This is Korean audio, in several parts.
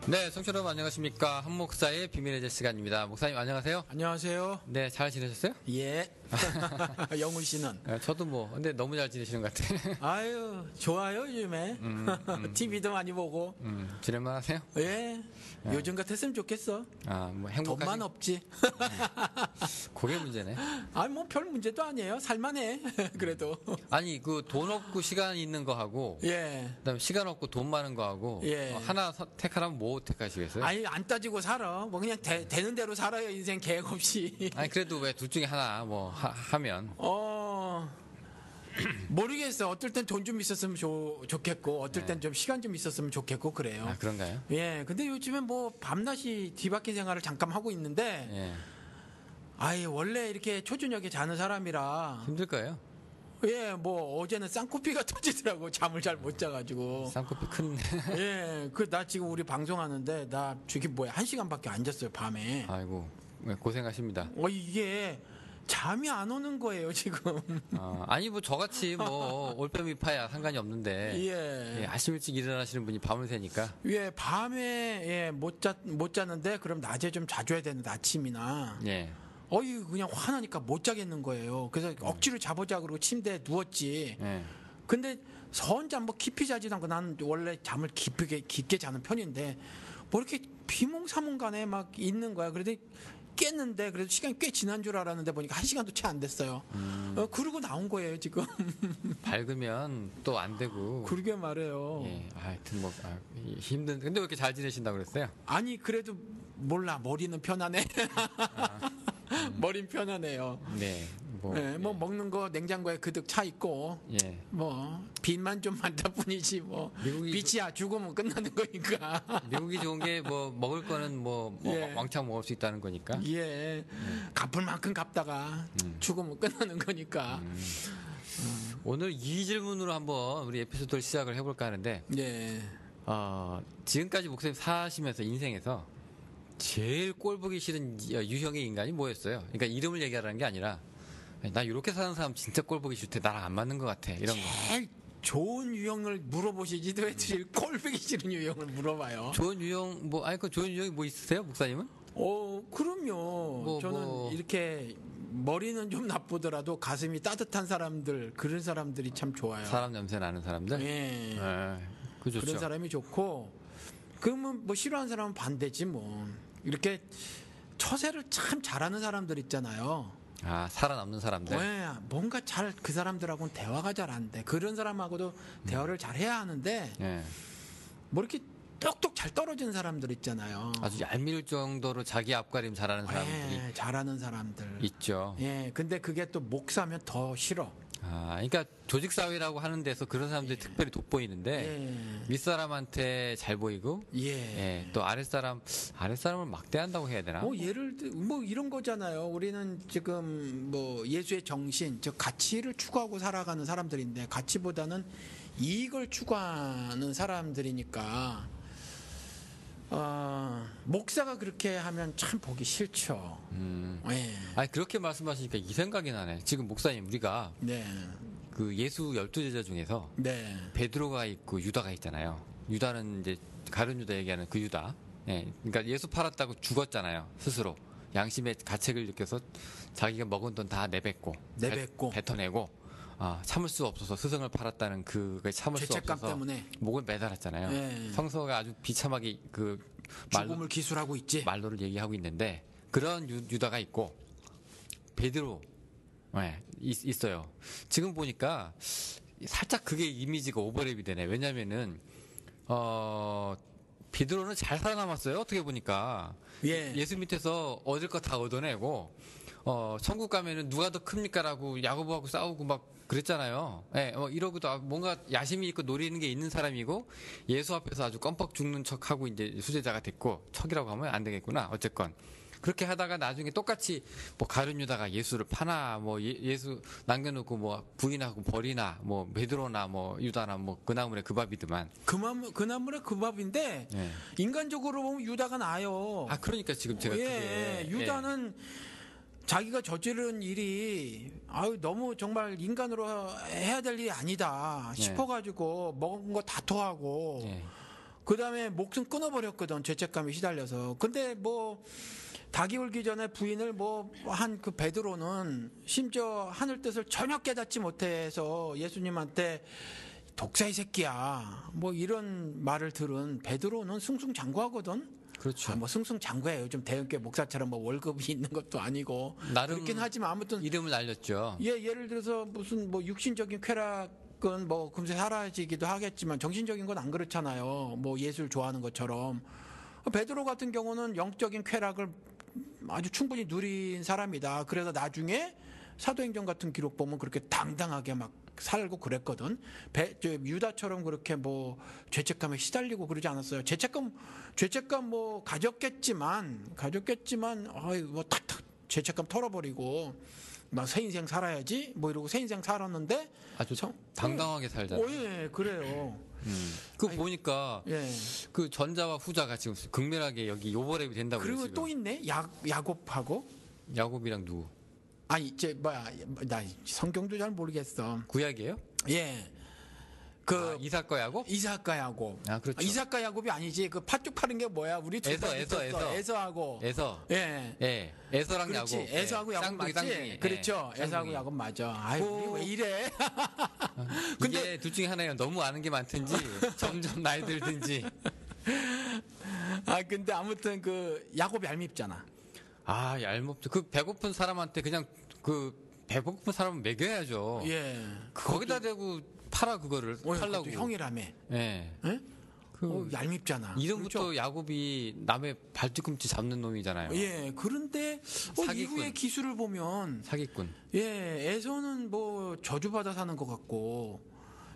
네, 청취자 여러분 안녕하십니까. 한 목사의 비밀의 제 시간입니다. 목사님 안녕하세요. 안녕하세요. 네, 잘 지내셨어요? 예. 영훈 씨는? 저도 뭐, 근데 너무 잘 지내시는 것 같아요. 아유, 좋아요, 요즘에. TV도 많이 보고. 지낼만 하세요? 예. 요즘 같았으면 좋겠어. 뭐 행복하신... 돈만 없지. 그게 문제네. 아니, 뭐 별 문제도 아니에요. 살만해. 그래도. 아니, 그 돈 없고 시간 있는 거 하고. 예. 그다음에 시간 없고 돈 많은 거 하고. 예. 하나 택하라면 뭐 택하시겠어요? 아니, 안 따지고 살아. 뭐 그냥 되는 대로 살아요. 인생 계획 없이. 아니, 그래도 왜 둘 중에 하나 뭐 하면. 모르겠어. 어떨 땐 돈 좀 있었으면 좋겠고, 어떨 땐 좀 시간 좀 있었으면 좋겠고, 그래요. 아, 그런가요? 예. 근데 요즘엔 뭐 밤낮이 뒤바뀐 생활을 잠깐 하고 있는데, 예. 아예 원래 이렇게 초저녁에 자는 사람이라, 힘들 거예요. 예, 뭐 어제는 쌍코피가 터지더라고. 잠을 잘 못 자가지고. 쌍꺼풀 큰. 예. 나 지금 우리 방송하는데, 나 저기 뭐야, 1시간밖에 안 잤어요, 밤에. 아이고, 고생하십니다. 이게 잠이 안 오는 거예요, 지금. 아니 뭐 저같이 뭐 올빼미파야 상관이 없는데 예. 아침 일찍 일어나시는 분이 밤을 새니까 예, 밤에 못 자는데 그럼 낮에 좀 자줘야 되는데 아침이나. 예. 그냥 화나니까 못 자겠는 거예요. 그래서 억지로 자보자 그러고 침대에 누웠지. 예. 근데 선잠 뭐 깊이 자지도 않고 난 원래 잠을 깊게 자는 편인데 뭐 이렇게 비몽사몽간에 막 있는 거야. 그래도 깼는데 그래도 시간이 꽤 지난 줄 알았는데 보니까 1시간도 채 안 됐어요. 그러고 나온 거예요 지금. 밝으면 또 안 되고. 그러게 말해요. 예. 하여튼 뭐 힘든. 근데 왜 이렇게 잘 지내신다고 그랬어요? 아니 그래도 몰라, 머리는 편하네. 머리는 편하네요. 네. 뭐 먹는 거 냉장고에 그득 차 있고. 예. 뭐 빚만 좀 많다 뿐이지 뭐. 빚이야 죽으면 끝나는 거니까. 미국이 좋은 게 뭐 먹을 거는 뭐 예. 왕창 먹을 수 있다는 거니까. 예. 갚을 만큼 갚다가 죽으면 끝나는 거니까. 오늘 이 질문으로 한번 우리 에피소드를 시작을 해볼까 하는데. 예. 지금까지 목사님 사시면서 인생에서 제일 꼴보기 싫은 유형의 인간이 뭐였어요? 그러니까 이름을 얘기하라는 게 아니라 나 이렇게 사는 사람 진짜 꼴보기 싫대, 나랑 안 맞는 것 같아, 이런 거. 제일 좋은 유형을 물어보시지도 왜 제일 꼴보기 싫은 유형을 물어봐요. 좋은 유형 그 좋은 유형이 뭐 있으세요, 목사님은? 그럼요. 저는 이렇게 머리는 좀 나쁘더라도 가슴이 따뜻한 사람들, 그런 사람들이 참 좋아요. 사람 냄새 나는 사람들? 예. 그렇죠. 그런 사람이 좋고, 그러면 뭐 싫어하는 사람은 반대지 뭐. 이렇게 처세를 참 잘하는 사람들 있잖아요. 살아남는 사람들. 네, 뭔가 그 사람들하고는 대화가 잘 안 돼. 그런 사람하고도 대화를 잘 해야 하는데, 뭐 이렇게 똑똑 잘 떨어지는 사람들 있잖아요. 아주 얄미울 정도로 자기 앞가림 잘하는 사람들이. 잘하는 사람들 있죠. 예, 근데 그게 또 목사면 더 싫어. 그러니까 조직사회라고 하는 데서 그런 사람들이 특별히 돋보이는데 윗사람한테 잘 보이고 또 아랫사람을 막대한다고 해야 되나? 예를 들어 뭐 이런 거잖아요. 우리는 지금 뭐 예수의 정신, 즉 가치를 추구하고 살아가는 사람들인데 가치보다는 이익을 추구하는 사람들이니까 목사가 그렇게 하면 참 보기 싫죠. 그렇게 말씀하시니까 이 생각이 나네. 지금 목사님, 우리가 그 예수 12제자 중에서 베드로가 있고 유다가 있잖아요. 유다는 이제 가룟 유다 얘기하는 그 유다. 그러니까 예수 팔았다고 죽었잖아요, 스스로. 양심의 가책을 느껴서 자기가 먹은 돈 다 내뱉고 뱉어내고 참을 수 없어서 스승을 팔았다는 그게 참을 수 없어서 때문에 목을 매달았잖아요. 성서가 아주 비참하게 죽음을 기술하고 있지. 말로를 얘기하고 있는데, 그런 유다가 있고 베드로 있어요. 지금 보니까 살짝 그게 이미지가 오버랩이 되네. 왜냐면은 베드로는 잘 살아남았어요, 어떻게 보니까. 예수 밑에서 얻을 거 다 얻어내고 천국 가면은 누가 더 큽니까라고 야고보하고 싸우고 막 그랬잖아요. 이러고도 뭔가 야심이 있고 노리는 게 있는 사람이고, 예수 앞에서 아주 껌뻑 죽는 척하고 이제 수제자가 됐고, 척이라고 하면 안 되겠구나. 어쨌건 그렇게 하다가 나중에 똑같이 뭐 가룟 유다가 예수를 파나, 뭐 예수 남겨놓고 뭐 부인하고 버리나, 뭐 베드로나 뭐 유다나 뭐 그 나물에 그 밥이더만. 그 나물에 그 밥인데 인간적으로 보면 유다가 나아요. 그러니까 지금 제가 유다는 자기가 저지른 일이 너무 정말 인간으로 해야 될 일이 아니다 싶어가지고 먹은 거 다 토하고 그 다음에 목숨 끊어버렸거든. 죄책감이 시달려서. 근데 뭐 닭이 울기 전에 부인을 뭐 한 그 베드로는 심지어 하늘 뜻을 전혀 깨닫지 못해서 예수님한테 독사의 새끼야 뭐 이런 말을 들은 베드로는 승승장구하거든. 그렇죠. 뭐 승승장구해. 요즘 대형교회 목사처럼 뭐 월급이 있는 것도 아니고 나름 그렇긴 하지만 아무튼 이름을 날렸죠. 예를 들어서 무슨 뭐 육신적인 쾌락은 뭐 금세 사라지기도 하겠지만 정신적인 건 안 그렇잖아요. 뭐 예술 좋아하는 것처럼 베드로 같은 경우는 영적인 쾌락을 아주 충분히 누린 사람이다. 그래서 나중에 사도행전 같은 기록 보면 그렇게 당당하게 막 살고 그랬거든. 유다처럼 그렇게 뭐 죄책감에 시달리고 그러지 않았어요. 죄책감 뭐 가졌겠지만 아이 뭐 탁탁 죄책감 털어버리고 막 새 인생 살아야지 뭐 이러고 새 인생 살았는데 아주 당당하게 살잖아요. 예, 그래요. 그거 보니까 예. 그 전자와 후자가 지금 극렬하게 여기 요벌랩이 된다고 그리고 그래요, 또 있네. 야곱하고 야곱이랑 누구? 아니 이제 뭐야 나 성경도 잘 모르겠어. 구약이에요? 예. 그 이삭과 야곱? 이삭과 야곱. 아, 그렇죠. 이삭과 야곱이 아니지. 그 팥죽 파는 게 뭐야? 우리 에서하고. 예. 예. 에서랑 그렇지. 야곱. 에서하고 야곱 쌍둥이, 맞지? 쌍둥이. 그렇죠. 예, 에서하고 쌍둥이. 야곱 맞아. 아유, 우리 왜 이래? 근데 이게 둘 중에 하나예요. 너무 아는 게 많든지 점점 나이 들든지. 근데 아무튼 그 야곱이 얄밉잖아. 얄밉죠. 그 배고픈 사람한테 그냥 그 배고픈 사람은 먹여야죠. 예. 거기다 대고 팔아 그거를 팔라고. 형이라며. 예. 예? 얄밉잖아. 이름부터 그렇죠? 야곱이 남의 발뒤꿈치 잡는 놈이잖아요. 예. 그런데 사기꾼. 이후의 기술을 보면 사기꾼. 예, 에서는 뭐 저주받아 사는 것 같고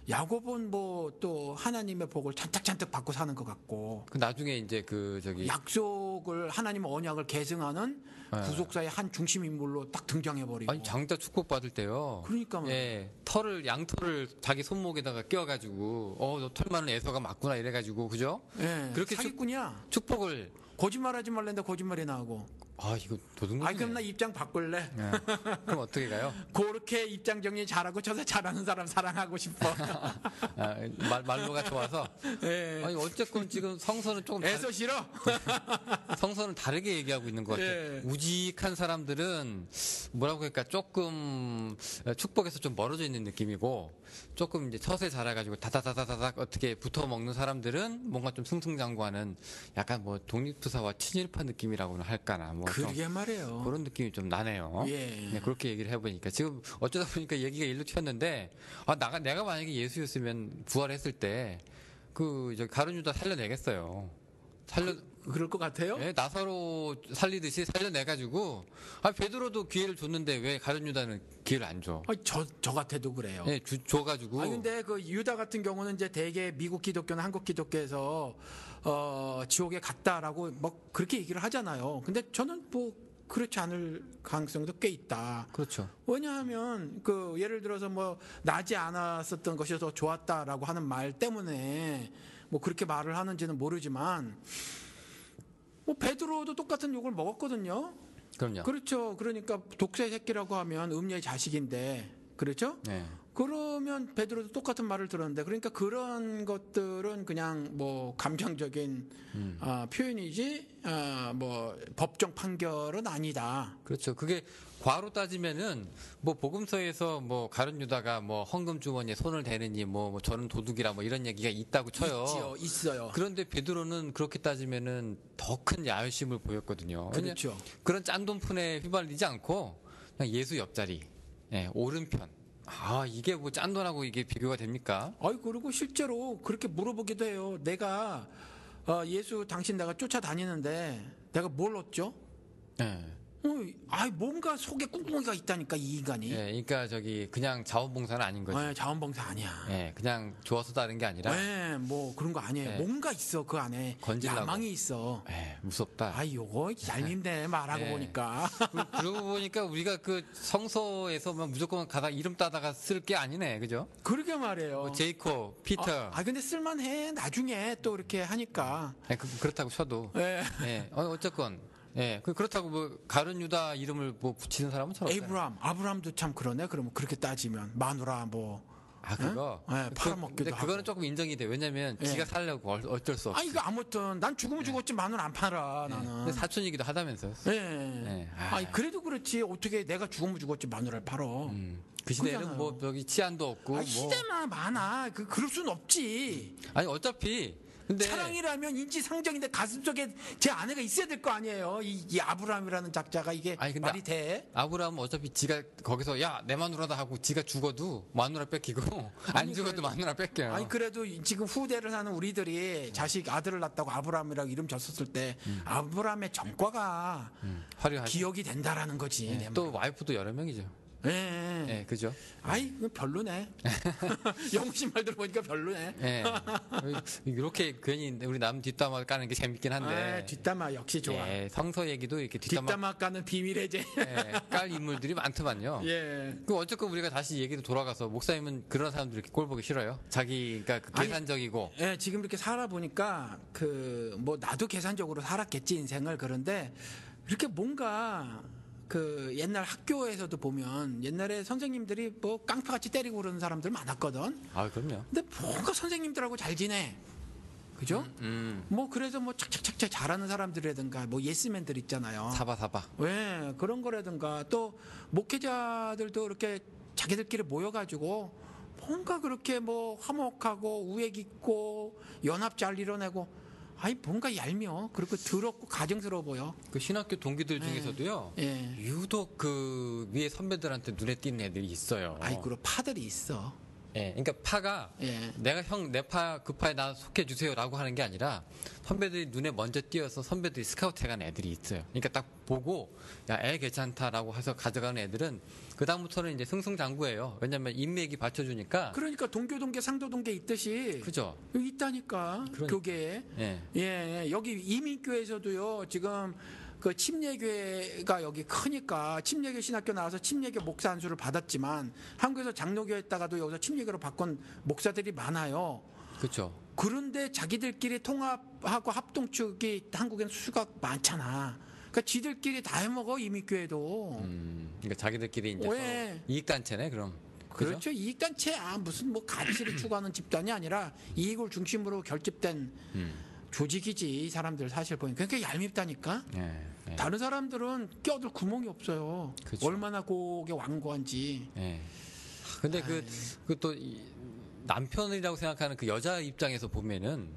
야곱은 뭐 또 하나님의 복을 잔뜩 받고 사는 것 같고 그 나중에 이제 그 저기 약속을 하나님의 언약을 계승하는 구속사의 한 중심 인물로 딱 등장해 버리고. 아니 장자 축복 받을 때요. 그러니까 말이야. 예, 양털을 자기 손목에다가 껴가지고 너 털 많은 에서가 맞구나 이래가지고 그죠? 예, 그렇게 사기꾼이야. 축복을 거짓말하지 말랬는데 거짓말이 나오고. 이거 도둑놈이네. 그럼 나 입장 바꿀래. 예. 그럼 어떻게 가요? 그렇게 입장 정리 잘하고 저서 잘하는 사람 사랑하고 싶어. 말로가 좋아서. 예. 아니 어쨌건 지금 성서는 조금 에서 싫어. 성서는 다르게 얘기하고 있는 것 같아요. 예. 우직한 사람들은 뭐라고 할까 조금 축복에서 좀 멀어져 있는 느낌이고 조금 이제 처세 잘해가지고 다다다다닥 어떻게 붙어 먹는 사람들은 뭔가 좀 승승장구하는 약간 뭐 독립투사와 친일파 느낌이라고는 할까나 뭐 그러게 말이에요. 그런 느낌이 좀 나네요. 예. 네, 그렇게 얘기를 해보니까 지금 어쩌다 보니까 얘기가 일로 튀었는데 내가 만약에 예수였으면 부활했을 때 그 저기 가룟 유다 살려내겠어요. 그럴 것 같아요? 예, 나사로 살리듯이 살려내가지고 베드로도 기회를 줬는데 왜 가룟 유다는 기회를 안 줘? 저 같아도 그래요. 예, 줘가지고. 근데 그 유다 같은 경우는 이제 대개 미국 기독교나 한국 기독교에서 지옥에 갔다라고 뭐 그렇게 얘기를 하잖아요. 근데 저는 뭐 그렇지 않을 가능성도 꽤 있다. 그렇죠. 왜냐하면 그 예를 들어서 뭐 나지 않았었던 것이 더 좋았다라고 하는 말 때문에 뭐 그렇게 말을 하는지는 모르지만 뭐 베드로도 똑같은 욕을 먹었거든요. 그럼요. 그렇죠. 그러니까 독사의 새끼라고 하면 음녀의 자식인데 그렇죠? 네. 그러면 베드로도 똑같은 말을 들었는데 그러니까 그런 것들은 그냥 뭐 감정적인 표현이지 뭐 법정 판결은 아니다. 그렇죠. 그게 과로 따지면은 뭐 복음서에서 뭐 가룟 유다가 뭐 헌금 주머니에 손을 대느니 뭐 저는 도둑이라 뭐 이런 얘기가 있다고 쳐요. 있어요. 그런데 베드로는 그렇게 따지면은 더 큰 야유심을 보였거든요. 그렇죠. 그런 짠돈푼에 휘말리지 않고 그냥 예수 옆자리, 오른편. 이게 뭐 짠돈하고 이게 비교가 됩니까? 그리고 실제로 그렇게 물어보기도 해요. 내가 예수 당신 내가 쫓아다니는데 내가 뭘 얻죠? 네. 뭔가 속에 꿍꿍이가 있다니까 이 인간이. 그러니까 저기 그냥 자원봉사는 아닌 거죠. 자원봉사 아니야. 그냥 좋아서 다른 게 아니라. 뭐 그런 거 아니에요. 뭔가 있어 그 안에. 건질라고. 야망이 있어. 무섭다. 요거 얄밉네 말하고 보니까. 그러고 보니까 우리가 그 성서에서 무조건 가다 이름 따다가 쓸 게 아니네, 그죠? 그러게 말이에요. 뭐 제이콥, 피터. 근데 쓸만해. 나중에 또 이렇게 하니까. 그렇다고 쳐도. 어쨌건. 그렇다고 뭐 가룟 유다 이름을 뭐 붙이는 사람은 잘 없어요. 아브람도 참 그러네. 그러면 그렇게 따지면 마누라 뭐 아, 그거? 예, 팔아먹기도 근데 하고. 그거는 조금 인정이 돼. 왜냐면 예. 지가 살려고 어쩔 수 없이. 이거 아무튼 난 죽으면 죽었지 마늘 안 팔아 예. 나는. 근데 사촌이기도 하다면서요. 예. 예. 그래도 그렇지 어떻게 내가 죽으면 죽었지 마늘을 팔어. 그 시대에는 그잖아요. 뭐 여기 치안도 없고 뭐. 시대만 많아. 그럴 순 없지. 아니 어차피 근데 사랑이라면 인지상정인데 가슴속에 제 아내가 있어야 될 거 아니에요. 이 아브라함이라는 작자가 이게 아니, 근데 말이 돼? 아브라함은 어차피 지가 거기서 야 내 마누라다 하고 지가 죽어도 마누라 뺏기고 안 죽어도 마누라 뺏겨요. 아니 그래도 지금 후대를 하는 우리들이 자식 아들을 낳았다고 아브라함이라고 이름 졌었을 때 아브라함의 전과가 화려하죠. 기억이 된다라는 거지. 예. 내 또 와이프도 여러 명이죠. 예. 예, 그죠? 이거 별로네. 영신 말 들어보니까 별로네. 예. 이렇게 괜히 우리 남 뒷담화 까는 게 재밌긴 한데. 뒷담화 역시 좋아. 예, 성서 얘기도 이렇게 뒷담화 까는 비밀의 제. 예, 깔 인물들이 많더만요. 예. 그 어쨌건 우리가 다시 얘기로 돌아가서 목사님은 그런 사람들 이렇게 꼴 보기 싫어요? 자기가 그 계산적이고. 예, 지금 이렇게 살아보니까 뭐 나도 계산적으로 살았겠지 인생을. 그런데 이렇게 뭔가 그 옛날 학교에서도 보면 옛날에 선생님들이 뭐 깡패같이 때리고 그러는 사람들 많았거든. 아, 그럼요. 근데 뭔가 선생님들하고 잘 지내. 그죠? 뭐 그래서 뭐 착착착착 잘하는 사람들이라든가 뭐 예스맨들 있잖아요. 사바. 왜 그런 거라든가 또 목회자들도 이렇게 자기들끼리 모여가지고 뭔가 그렇게 뭐 화목하고 우애 있고 연합 잘 이뤄내고 뭔가 얄미워. 그리고 더럽고 가정스러워 보여. 그 신학교 동기들 중에서도요. 예. 유독 그 위에 선배들한테 눈에 띄는 애들이 있어요. 그리고 파들이 있어. 예, 그러니까 파가 예. 내가 형 내 파 그 파에 나 속해 주세요라고 하는 게 아니라 선배들이 눈에 먼저 띄어서 선배들이 스카우트해가는 애들이 있어요. 그러니까 딱 보고 야 애 괜찮다라고 해서 가져가는 애들은 그 다음부터는 이제 승승장구예요. 왜냐면 인맥이 받쳐주니까. 그러니까 동교동계 상도동계 있듯이 그죠? 여기 있다니까. 그러니까. 교계에. 예. 예, 여기 이민교에서도요. 지금 그 침례교회가 여기 크니까 침례교 신학교 나와서 침례교 목사 안수를 받았지만 한국에서 장로교였다가도 여기서 침례교로 바꾼 목사들이 많아요. 그렇죠. 그런데 자기들끼리 통합하고 합동축이 한국엔 수가 많잖아. 그러니까 지들끼리 다 해먹어 이민교회도. 그러니까 자기들끼리 이제 왜? 서로 이익단체네 그럼. 그죠? 그렇죠. 이익단체 무슨 뭐 가치를 추구하는 집단이 아니라 이익을 중심으로 결집된 조직이지 이 사람들 사실 보니까 그러니까 얄밉다니까. 예. 다른 사람들은 껴들 구멍이 없어요. 그렇죠. 얼마나 고게 완고한지. 예. 근데 그 또 남편이라고 생각하는 그 여자 입장에서 보면은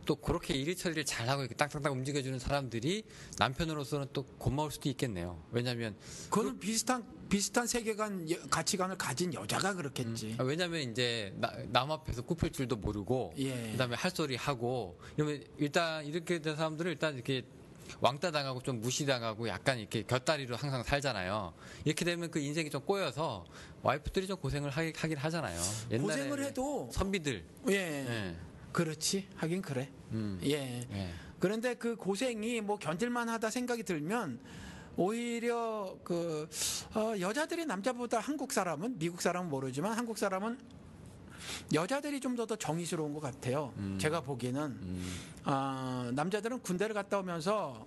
또 그렇게 일 처리를 잘하고 이렇게 딱딱딱 움직여주는 사람들이 남편으로서는 또 고마울 수도 있겠네요. 왜냐하면 그거는 비슷한 세계관 가치관을 가진 여자가 그렇겠지. 왜냐하면 이제 남 앞에서 굽힐 줄도 모르고 예. 그다음에 할 소리 하고 이러면 일단 이렇게 된 사람들은 일단 이렇게 왕따 당하고 좀 무시당하고 약간 이렇게 곁다리로 항상 살잖아요. 이렇게 되면 그 인생이 좀 꼬여서 와이프들이 좀 고생을 하긴 하잖아요. 옛날에 고생을 해도 선비들. 예. 예. 그렇지. 하긴 그래. 예. 예. 그런데 그 고생이 뭐 견딜만하다 생각이 들면 오히려 여자들이 남자보다 한국 사람은 미국 사람은 모르지만 한국 사람은 여자들이 좀 더 정의스러운 것 같아요. 제가 보기에는 남자들은 군대를 갔다 오면서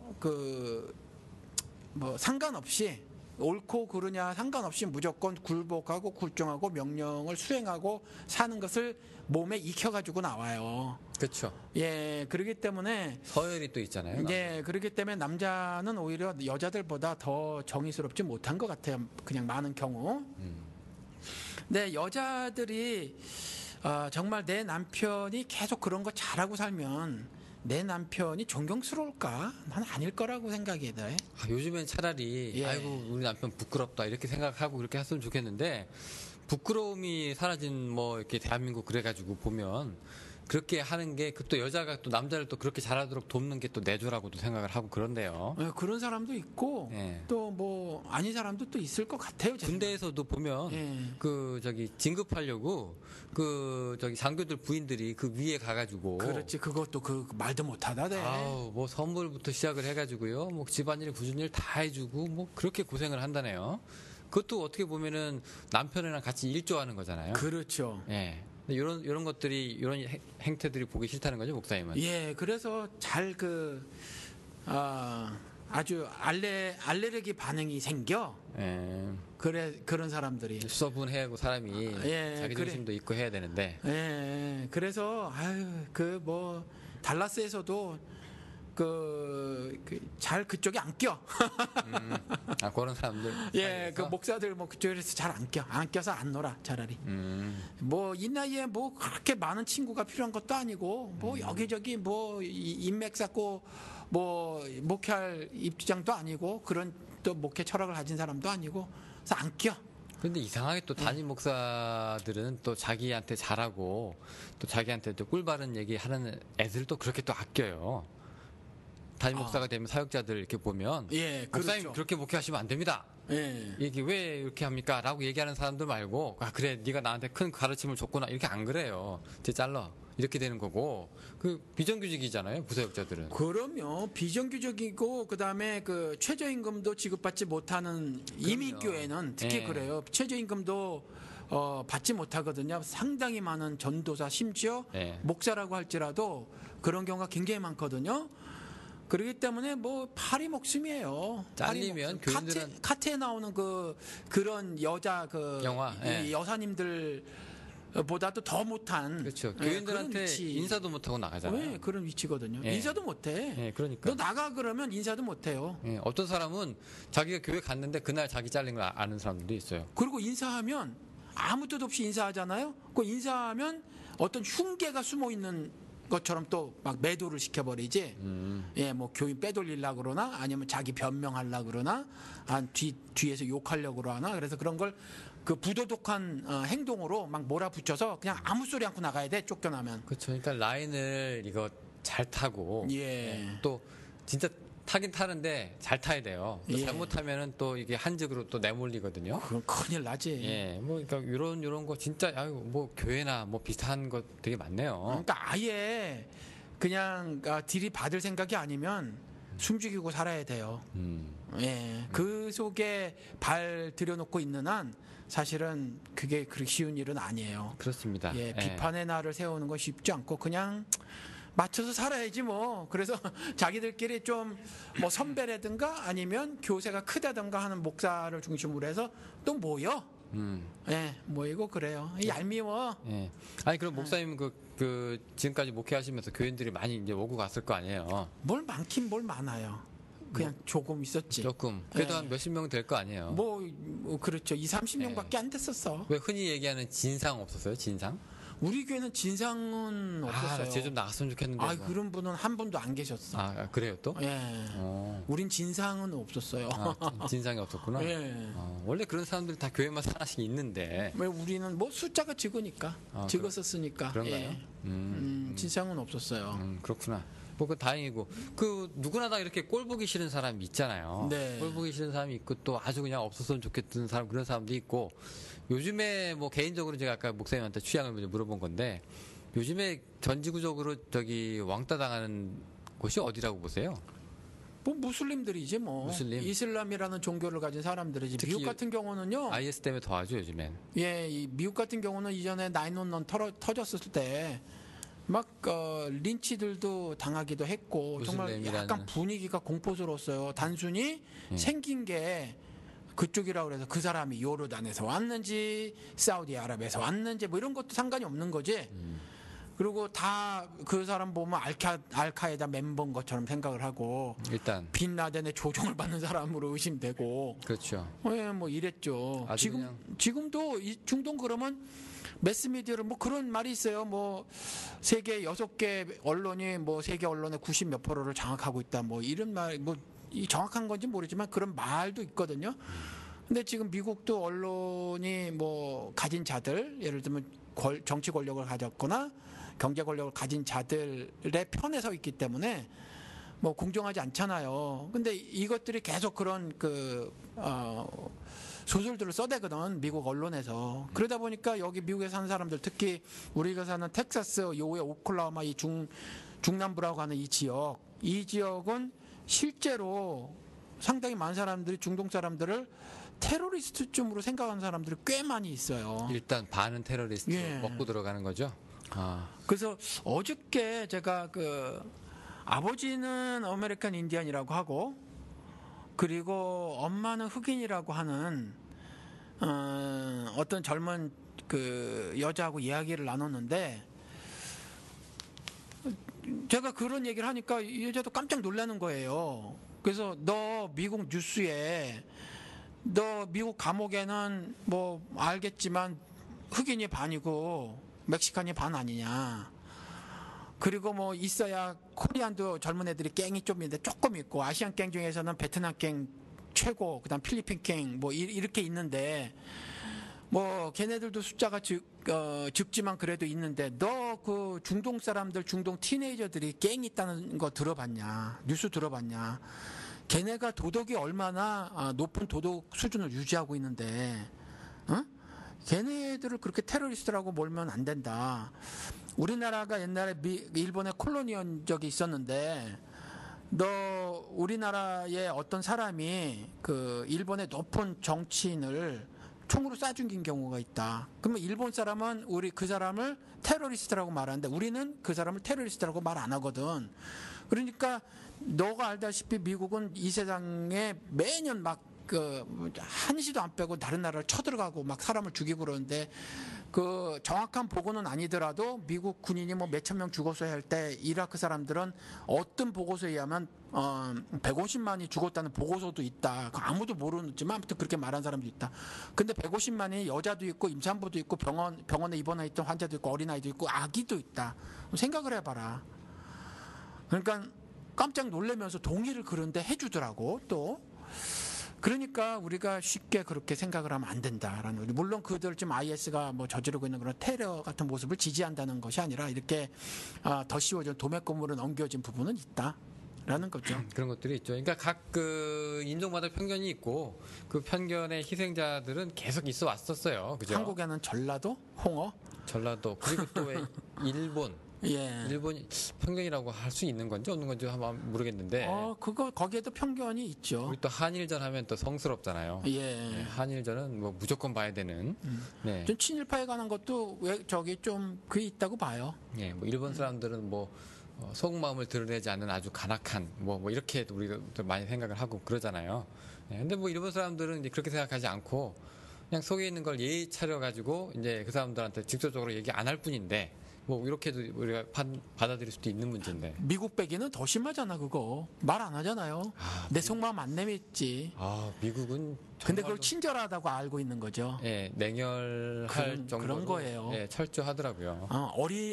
뭐 상관없이 옳고 그르냐 상관없이 무조건 굴복하고 굴종하고 명령을 수행하고 사는 것을 몸에 익혀가지고 나와요. 그렇죠. 예, 그렇기 때문에 서열이 또 있잖아요. 예, 그렇기 때문에 남자는 오히려 여자들보다 더 정의스럽지 못한 것 같아요. 그냥 많은 경우. 근데 여자들이 정말 내 남편이 계속 그런 거 잘하고 살면 내 남편이 존경스러울까? 난 아닐 거라고 생각이 돼. 요즘엔 차라리 예. 아이고 우리 남편 부끄럽다 이렇게 생각하고 그렇게 했으면 좋겠는데 부끄러움이 사라진 뭐 이렇게 대한민국 그래가지고 보면 그렇게 하는 게 또 여자가 또 남자를 또 그렇게 잘하도록 돕는 게 또 내조라고도 생각을 하고 그런데요. 예, 그런 사람도 있고 예. 또 뭐 아닌 사람도 또 있을 것 같아요. 제 군대에서도 보면 예. 진급하려고 장교들 부인들이 그 위에 가가지고 그렇지. 그것도 말도 못하다 돼. 뭐 선물부터 시작을 해가지고요. 뭐 집안일 굳은 일 다 해주고 뭐 그렇게 고생을 한다네요. 그것도 어떻게 보면은 남편이랑 같이 일조하는 거잖아요. 그렇죠. 예. 이런 것들이 이런 행태들이 보기 싫다는 거죠, 목사님은. 예, 그래서 잘 아주 알레르기 반응이 생겨. 예. 그런 사람들이. 수소분해하고 사람이 예, 자기 중심도 있고 해야 되는데. 예. 그래서 그 뭐 달라스에서도 잘 그쪽에 안 껴. 그런 사람들. 예, 그 목사들 뭐 그쪽에서 잘 안 껴. 안 껴서 안 놀아, 차라리. 뭐 이 나이에 뭐 그렇게 많은 친구가 필요한 것도 아니고 뭐 여기저기 뭐 인맥 쌓고 뭐 목회할 입장도 아니고 그런 또 목회 철학을 가진 사람도 아니고 그래서 안 껴. 근데 이상하게 또 담임 목사들은 또 자기한테 잘하고 또 자기한테 또 꿀바른 얘기하는 애들도 그렇게 또 아껴요. 담임 목사가 되면 사역자들 이렇게 보면 예, 목사님 그렇죠. 그렇게 목회하시면 안 됩니다. 예. 이게 왜 이렇게 합니까? 라고 얘기하는 사람들 말고 그래 네가 나한테 큰 가르침을 줬구나 이렇게 안 그래요. 쟤 잘라 이렇게 되는 거고 그 비정규직이잖아요 부사역자들은. 그럼요. 비정규직이고 그다음에 그 최저임금도 지급받지 못하는 이민교회는 특히 예. 그래요. 최저임금도 받지 못하거든요. 상당히 많은 전도사 심지어 예. 목사라고 할지라도 그런 경우가 굉장히 많거든요. 그렇기 때문에 뭐 파리 목숨이에요. 잘리면 교인들은 카트에 나오는 그런 여자 영화, 예. 여사님들 보다도 더 못한 그렇죠. 예, 교인들한테 그런 위치. 인사도 못하고 나가잖아요. 왜 그런 위치거든요. 예. 인사도 못해. 예, 그러니까. 너 나가 그러면 인사도 못해요. 예, 어떤 사람은 자기가 교회 갔는데 그날 자기 잘린 걸 아는 사람들도 있어요. 그리고 인사하면 아무 뜻 없이 인사하잖아요. 그 인사하면 어떤 흉계가 숨어 있는 것처럼 또 막 매도를 시켜버리지. 예, 뭐 교인 빼돌리려 그러나 아니면 자기 변명하려 그러나 뒤에서 욕하려고 그러나 그래서 그런 걸 그 부도덕한 행동으로 막 몰아붙여서 그냥 아무 소리 않고 나가야 돼 쫓겨나면. 그렇죠. 그러니까 라인을 이거 잘 타고 예. 또 진짜 타긴 타는데 잘 타야 돼요. 또 예. 잘못하면은 또 이게 한직으로 또 내몰리거든요. 그건 큰일 나지. 예, 뭐 그러니까 이런 거 진짜 뭐 교회나 뭐 비슷한 거 되게 많네요. 그러니까 아예 그냥 딜이 받을 생각이 아니면 숨죽이고 살아야 돼요. 예, 그 속에 발 들여놓고 있는 한 사실은 그게 그렇게 쉬운 일은 아니에요. 그렇습니다. 예, 비판의 날을 세우는 건 쉽지 않고 그냥 맞춰서 살아야지 뭐. 그래서 자기들끼리 좀 뭐 선배라든가 아니면 교세가 크다든가 하는 목사를 중심으로 해서 또 모여. 예, 모이고 그래요. 얄미워. 예. 아니 그럼 목사님 그 지금까지 목회하시면서 교인들이 많이 이제 오고 갔을 거 아니에요. 뭘 많긴 뭘 많아요. 그냥 조금 있었지. 조금. 그래도 예. 한 몇십 명 될 거 아니에요. 뭐 그렇죠. 30명밖에 안 됐었어. 왜 흔히 얘기하는 진상 없었어요? 진상? 우리 교회는 진상은 없었어요. 쟤 좀 나갔으면 좋겠는데. 뭐. 그런 분은 한 분도 안 계셨어. 그래요 또? 예. 우린 진상은 없었어요. 진상이 없었구나. 예. 원래 그런 사람들 다 교회마다 하나씩 있는데. 왜 우리는 뭐 숫자가 적으니까 적었었으니까. 그런가요? 예. 진상은 없었어요. 그렇구나. 뭐 그 다행이고 그 누구나 다 이렇게 꼴 보기 싫은 사람이 있잖아요. 네. 꼴 보기 싫은 사람이 있고 또 아주 그냥 없었으면 좋겠던 사람 그런 사람도 있고 요즘에 뭐 개인적으로 제가 아까 목사님한테 취향을 물어본 건데 요즘에 전지구적으로 저기 왕따 당하는 곳이 어디라고 보세요? 뭐 무슬림들이지 뭐. 무슬림. 이슬람이라는 종교를 가진 사람들이지. 특히 미국 같은 경우는요. IS 때문에 더하죠 요즘엔. 예, 이 미국 같은 경우는 이전에 9/11 터졌을 때 막 린치들도 당하기도 했고 정말 약간 분위기가 공포스러웠어요. 단순히 생긴 게 그쪽이라고 그래서 그 사람이 요르단에서 왔는지 사우디아라비아에서 왔는지 뭐 이런 것도 상관이 없는 거지. 그리고 다 그 사람 보면 알카에다 멤버인 것처럼 생각을 하고 일단 빈라덴의 조종을 받는 사람으로 의심되고. 그렇죠. 예, 뭐 이랬죠. 그냥... 지금도 이 중동 그러면 매스미디어를 뭐 그런 말이 있어요. 뭐 세계 6개 언론이 뭐 세계 언론의 90 몇 %를 장악하고 있다. 뭐 이런 말 뭐 이 정확한 건지 모르지만 그런 말도 있거든요. 근데 지금 미국도 언론이 뭐 가진 자들 예를 들면 정치 권력을 가졌거나 경제 권력을 가진 자들의 편에 서 있기 때문에 뭐 공정하지 않잖아요. 근데 이것들이 계속 그런 소설들을 써대거든 미국 언론에서. 그러다 보니까 여기 미국에 사는 사람들 특히 우리가 사는 텍사스 요의 오클라호마 이 중남부라고 하는 이 지역은 실제로 상당히 많은 사람들이 중동 사람들을 테러리스트쯤으로 생각하는 사람들이 꽤 많이 있어요. 일단 반은 테러리스트 예. 먹고 들어가는 거죠. 그래서 어저께 제가 아버지는 아메리칸 인디언이라고 하고 그리고 엄마는 흑인이라고 하는 어떤 젊은 그 여자하고 이야기를 나눴는데, 제가 그런 얘기를 하니까 이 여자도 깜짝 놀라는 거예요. 그래서 너 미국 뉴스에, 너 미국 감옥에는 뭐 알겠지만 흑인이 반이고 멕시칸이 반 아니냐. 그리고 뭐 있어야 코리안도 젊은 애들이 갱이 좀 있는데 조금 있고, 아시안 갱 중에서는 베트남 갱 최고, 그다음 필리핀 갱 뭐 이렇게 있는데, 뭐 걔네들도 숫자가 적지만 그래도 있는데, 너 그 중동 사람들, 중동 티네이저들이 갱 있다는 거 들어봤냐? 뉴스 들어봤냐? 걔네가 도덕이 얼마나 높은 도덕 수준을 유지하고 있는데, 어? 걔네들을 그렇게 테러리스트라고 몰면 안 된다. 우리나라가 옛날에 일본의 콜로니한 적이 있었는데, 너 우리나라의 어떤 사람이 그 일본의 높은 정치인을 총으로 쏴 죽인 경우가 있다. 그러면 일본 사람은 우리 그 사람을 테러리스트라고 말하는데, 우리는 그 사람을 테러리스트라고 말 안 하거든. 그러니까 너가 알다시피 미국은 이 세상에 매년 막 한시도 안 빼고 다른 나라를 쳐들어가고 막 사람을 죽이고 그러는데, 그 정확한 보고는 아니더라도 미국 군인이 뭐 몇천 명 죽었어 할 때 이라크 사람들은 어떤 보고서에 의하면 150만이 죽었다는 보고서도 있다. 아무도 모르지만 아무튼 그렇게 말한 사람도 있다. 근데 150만이 여자도 있고 임산부도 있고 병원에 입원해 있던 환자도 있고 어린아이도 있고 아기도 있다. 생각을 해봐라. 그러니까 깜짝 놀라면서 동의를 그런데 해주더라고. 또 그러니까 우리가 쉽게 그렇게 생각을 하면 안 된다라는, 물론 그들 좀 IS가 뭐 저지르고 있는 그런 테러 같은 모습을 지지한다는 것이 아니라 이렇게 더 씌워진 도매금으로 넘겨진 부분은 있다라는 거죠. 그런 것들이 있죠. 그러니까 각 그 인종마다 편견이 있고, 그 편견의 희생자들은 계속 있어 왔었어요. 그죠? 한국에는 전라도, 홍어, 전라도, 그리고 또 왜 일본, 예. 일본이 편견이라고 할 수 있는 건지 없는 건지 한번 모르겠는데, 그거 거기에도 편견이 있죠. 우리 또 한일전 하면 또 성스럽잖아요. 예. 네, 한일전은 뭐 무조건 봐야 되는. 네. 좀 친일파에 관한 것도 왜 저기 좀 그게 있다고 봐요. 네, 뭐 일본 사람들은 뭐 속마음을 드러내지 않는 아주 간악한 뭐 이렇게 우리가 많이 생각을 하고 그러잖아요. 네, 근데 뭐 일본 사람들은 이제 그렇게 생각하지 않고 그냥 속에 있는 걸 예의 차려 가지고 이제 그 사람들한테 직접적으로 얘기 안 할 뿐인데, 뭐 이렇게도 우리가 받아들일 수도 있는 문제인데. 미국 빼기는 더 심하잖아. 그거 말 안 하잖아요. 내 속마음 안 내밀지. 미국은 근데 그걸 친절하다고 알고 있는 거죠. 예, 냉혈할 정도로 그런 거예요. 예, 철저하더라고요.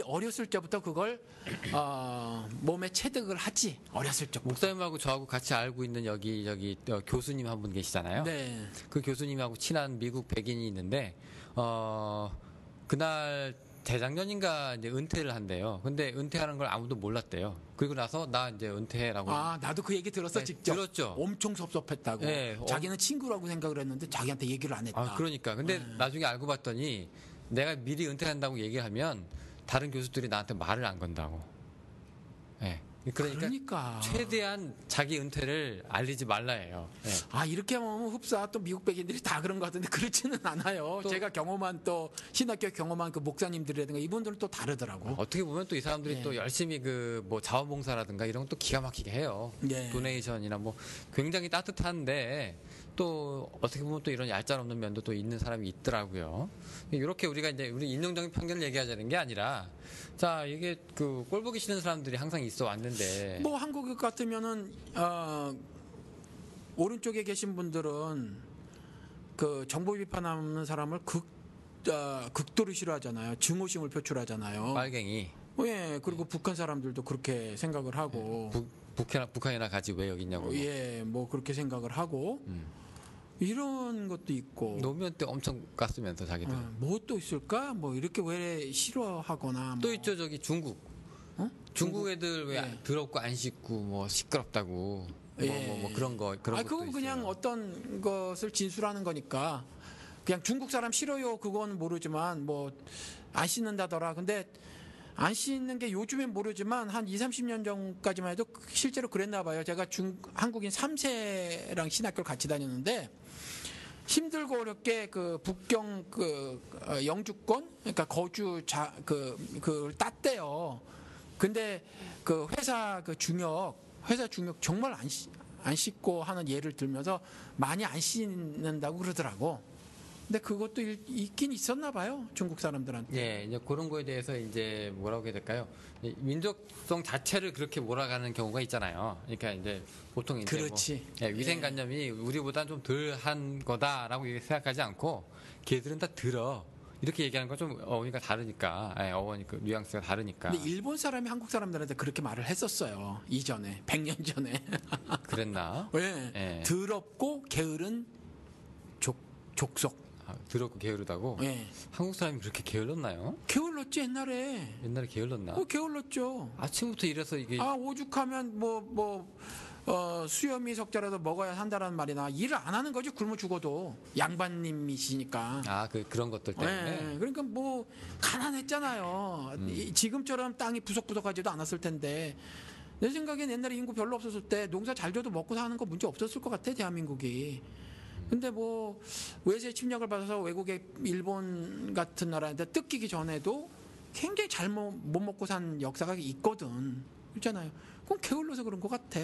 어렸을 때부터 그걸 몸에 체득을 하지. 어렸을 때부터. 목사님하고 저하고 같이 알고 있는 여기 교수님 한 분 계시잖아요. 네. 그 교수님하고 친한 미국 백인이 있는데 그날 재작년인가 이제 은퇴를 한대요. 근데 은퇴하는 걸 아무도 몰랐대요. 그리고 나서 나 이제 은퇴라고. 나도 그 얘기 들었어. 네, 직접. 들었죠. 엄청 섭섭했다고. 네, 자기는 친구라고 생각을 했는데 자기한테 얘기를 안 했다. 그러니까. 근데 나중에 알고 봤더니 내가 미리 은퇴한다고 얘기하면 다른 교수들이 나한테 말을 안 건다고. 예. 그러니까 최대한 자기 은퇴를 알리지 말라예요. 예. 이렇게 하면 흡사 또 미국 백인들이 다 그런 것 같은데 그렇지는 않아요. 제가 경험한 또 신학교 경험한 그 목사님들이라든가 이분들은 또 다르더라고. 어떻게 보면 또 이 사람들이 또 열심히 그 뭐 자원봉사라든가 이런 건 또 기가 막히게 해요. 도네이션이나 뭐 굉장히 따뜻한데 또 어떻게 보면 또 이런 얄짤없는 면도 또 있는 사람이 있더라고요. 이렇게 우리가 이제 우리 인종적인 편견을 얘기하자는 게 아니라, 자, 이게 그 꼴 보기 싫은 사람들이 항상 있어 왔는데. 뭐 한국 같으면은 오른쪽에 계신 분들은 그 정보 비판하는 사람을 극도로 싫어하잖아요. 증오심을 표출하잖아요. 빨갱이. 예, 그리고 북한 사람들도 그렇게 생각을 하고. 북한이나 가지 왜 여기 있냐고. 예, 뭐 그렇게 생각을 하고. 이런 것도 있고. 노무현 때 엄청 깠으면서 자기들. 뭐 또 있을까? 뭐 이렇게 왜 싫어하거나. 또 있죠, 저기 중국. 중국 애들 왜 더럽고 안 씻고 뭐 시끄럽다고. 뭐 그런 거. 그런 것도 그건 그냥 있어요. 어떤 것을 진술하는 거니까. 그냥 중국 사람 싫어요. 그건 모르지만 뭐 안 씻는다더라. 근데 안 씻는 게 요즘엔 모르지만 한 20, 30년 전까지만 해도 실제로 그랬나 봐요. 제가 한국인 3세랑 신학교를 같이 다녔는데 힘들고 어렵게 그 북경 영주권, 그러니까 거주 그걸 땄대요. 근데 그 회사 중역 정말 안 씻고 하는 예를 들면서 많이 안 씻는다고 그러더라고. 근데 그것도 있긴 있었나 봐요. 중국 사람들한테. 예, 이제 그런 거에 대해서 이제 뭐라고 해야 될까요? 민족성 자체를 그렇게 몰아가는 경우가 있잖아요. 그러니까 이제 보통 이제 그렇지. 뭐, 예, 위생관념이 우리보다 좀 덜한 거다라고 생각하지 않고 걔들은 다 들어. 이렇게 얘기하는 건 좀 어휘가 다르니까, 예, 어원이 그 뉘앙스가 다르니까. 근데 일본 사람이 한국 사람들한테 그렇게 말을 했었어요. 이전에 100년 전에. 그랬나? 왜? 예. 더럽고 게으른 족속. 아, 더럽고 게으르다고? 예. 한국 사람이 그렇게 게을렀나요? 게을렀지 옛날에. 옛날에 게을렀나? 게을렀죠. 아침부터 일어서 이게 오죽하면 수염이 석자라도 먹어야 한다라는 말이나 일을 안 하는 거지 굶어 죽어도 양반님이시니까. 그런 것들 때문에. 네, 그러니까 뭐 가난했잖아요. 지금처럼 땅이 부석부석하지도 않았을 텐데 내 생각엔 옛날에 인구 별로 없었을 때 농사 잘 져도 먹고 사는 거 문제 없었을 것 같아 대한민국이. 근데 뭐 외세 침략을 받아서 외국의 일본 같은 나라한테 뜯기기 전에도 굉장히 잘 못 먹고 산 역사가 있거든. 그렇잖아요. 그건 게을러서 그런 것 같아.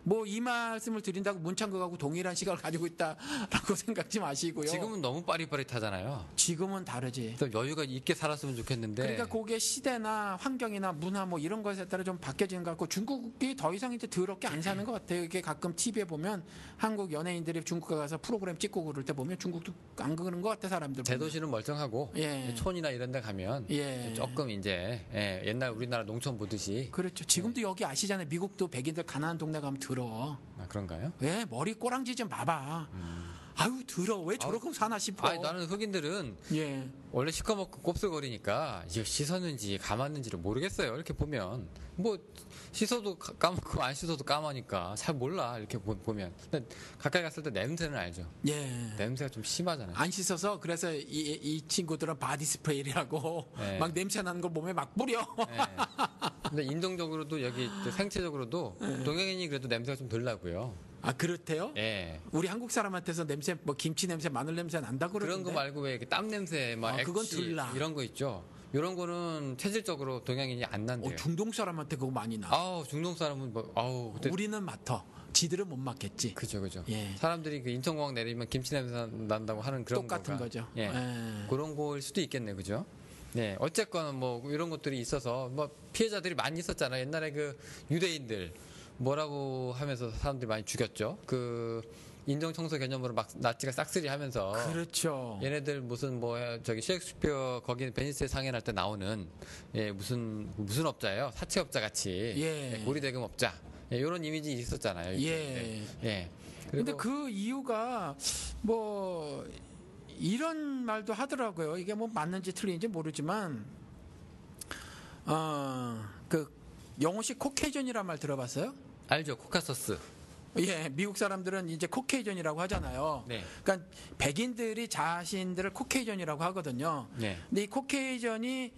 뭐 이 말씀을 드린다고 문창극하고 동일한 시각을 가지고 있다라고 생각지 마시고요. 지금은 너무 빠릿빠릿하잖아요. 지금은 다르지. 좀 여유가 있게 살았으면 좋겠는데. 그러니까 그게 시대나 환경이나 문화 뭐 이런 것에 따라 좀 바뀌어지는 것 같고 중국이 더 이상 이제 더럽게 안 사는 것 같아요. 이게 가끔 TV에 보면 한국 연예인들이 중국에 가서 프로그램 찍고 그럴 때 보면 중국도 안 그러는 것 같아 사람들. 대도시는 멀쩡하고 예. 촌이나 이런 데 가면 예. 조금 이제 옛날 우리나라 농촌 보듯이. 그렇죠. 지금도 여기 아시잖아요. 미국도 백인들 가난한 동네 가면 더러워. 그런가요? 왜 머리 꼬랑지 좀 봐봐. 아유 더러워. 왜 저렇게 사나 싶어. 나는 흑인들은 예. 원래 시커멓고 곱슬거리니까 이게 씻었는지 감았는지를 모르겠어요. 이렇게 보면 뭐 씻어도 까맣고 안 씻어도 까마니까 잘 몰라 이렇게 보면. 근데 가까이 갔을 때 냄새는 알죠. 예. 냄새가 좀 심하잖아요. 안 씻어서 그래서 이 친구들은 바디 스프레이라고 네. 막 냄새 나는 걸 몸에 막 뿌려. 네. 근데 인종적으로도 여기 생체적으로도 동양인이 그래도 냄새가 좀 덜 나고요. 아 그렇대요? 예. 우리 한국 사람한테서 냄새 뭐 김치 냄새, 마늘 냄새 난다 그러는데. 그런 거 말고 왜 땀 냄새, 막 그건 액취 덜 나. 이런 거 있죠. 이런 거는 체질적으로 동양인이 안 난대요. 중동 사람한테 그거 많이 나. 중동 사람은 그때 우리는 맡아. 지들은 못 맡겠지. 그죠. 예. 사람들이 그 인천공항 내리면 김치 냄새 난다고 하는 그런 똑같은 거가, 거죠. 예. 예. 그런 거일 수도 있겠네, 그죠? 네, 어쨌거나 뭐 이런 것들이 있어서 뭐 피해자들이 많이 있었잖아. 옛날에 그 유대인들 뭐라고 하면서 사람들이 많이 죽였죠. 그 인종 청소 개념으로 막 나치가 싹쓸이 하면서. 그렇죠. 얘네들 무슨 셰익스피어 거기 베니스에 상演할 때 나오는 무슨 업자예요? 사채업자 같이. 예. 고리대금업자. 이런 이미지 있었잖아요. 예. 예. 근데 그 이유가 뭐 이런 말도 하더라고요. 이게 뭐 맞는지 틀린지 모르지만 그 영어식 코케이전이란 말 들어봤어요? 알죠. 코카소스. 예, 미국 사람들은 이제 코케이전이라고 하잖아요. 네. 그러니까 백인들이 자신들을 코케이전이라고 하거든요. 네. 근데 이 코케이전이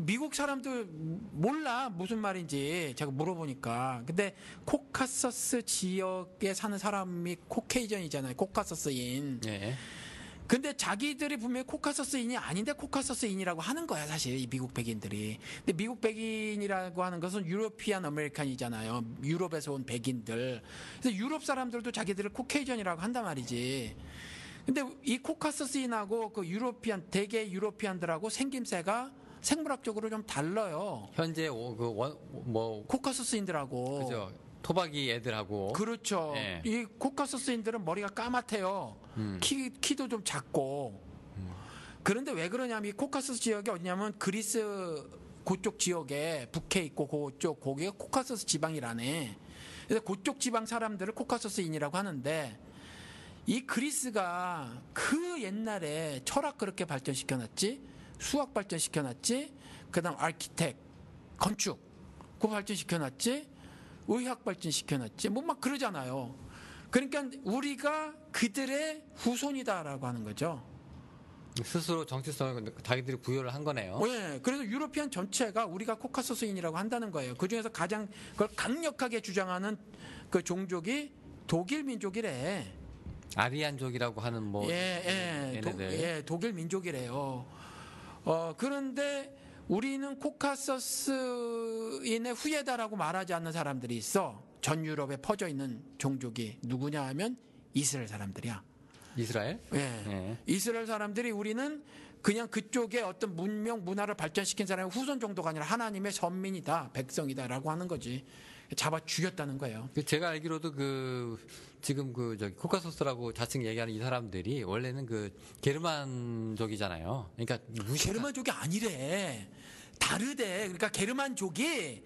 미국 사람들 몰라 무슨 말인지 제가 물어보니까. 근데 코카서스 지역에 사는 사람이 코케이전이잖아요. 코카서스인. 예. 근데 자기들이 분명히 코카서스인이 아닌데 코카서스인이라고 하는 거야 사실 이 미국 백인들이. 근데 미국 백인이라고 하는 것은 유로피안 아메리칸이잖아요. 유럽에서 온 백인들. 그래서 유럽 사람들도 자기들을 코케이전이라고 한단 말이지. 근데 이 코카서스인하고 그 대개 유로피안들하고 생김새가 생물학적으로 좀 달라요. 현재 코카서스인들하고. 그죠. 토박이 애들하고. 그렇죠. 예. 이 코카서스인들은 머리가 까맣대요. 키도 좀 작고. 그런데 왜 그러냐면 이 코카서스 지역이 어디냐면 그리스 그쪽 지역에 북해 있고 거기가 코카서스 지방이라네. 그래서 그쪽 지방 사람들을 코카서스인이라고 하는데 이 그리스가 그 옛날에 철학 그렇게 발전시켜놨지, 수학 발전시켜놨지, 그다음 아키텍 건축 그거 발전시켜놨지, 의학 발전시켜놨지, 뭐 막 그러잖아요. 그러니까 우리가 그들의 후손이다라고 하는 거죠. 스스로 정체성을 자기들이 부여를 한 거네요. 네, 그래서 유로피안 전체가 우리가 코카소스인이라고 한다는 거예요. 그 중에서 가장 그걸 강력하게 주장하는 그 종족이 독일 민족이래. 아리안족이라고 하는 얘네들. 독일 민족이래요. 그런데 우리는 코카서스인의 후예다라고 말하지 않는 사람들이 있어. 전 유럽에 퍼져 있는 종족이 누구냐 하면 이스라엘 사람들이야. 이스라엘? 예. 예. 이스라엘 사람들이 우리는 그냥 그쪽에 어떤 문명 문화를 발전시킨 사람의 후손 정도가 아니라 하나님의 선민이다, 백성이다라고 하는 거지. 잡아 죽였다는 거예요. 제가 알기로도 지금 저기 코카소스라고 자칭 얘기하는 이 사람들이 원래는 게르만족이잖아요. 그러니까 게르만족이 아니래. 다르대. 그러니까 게르만족이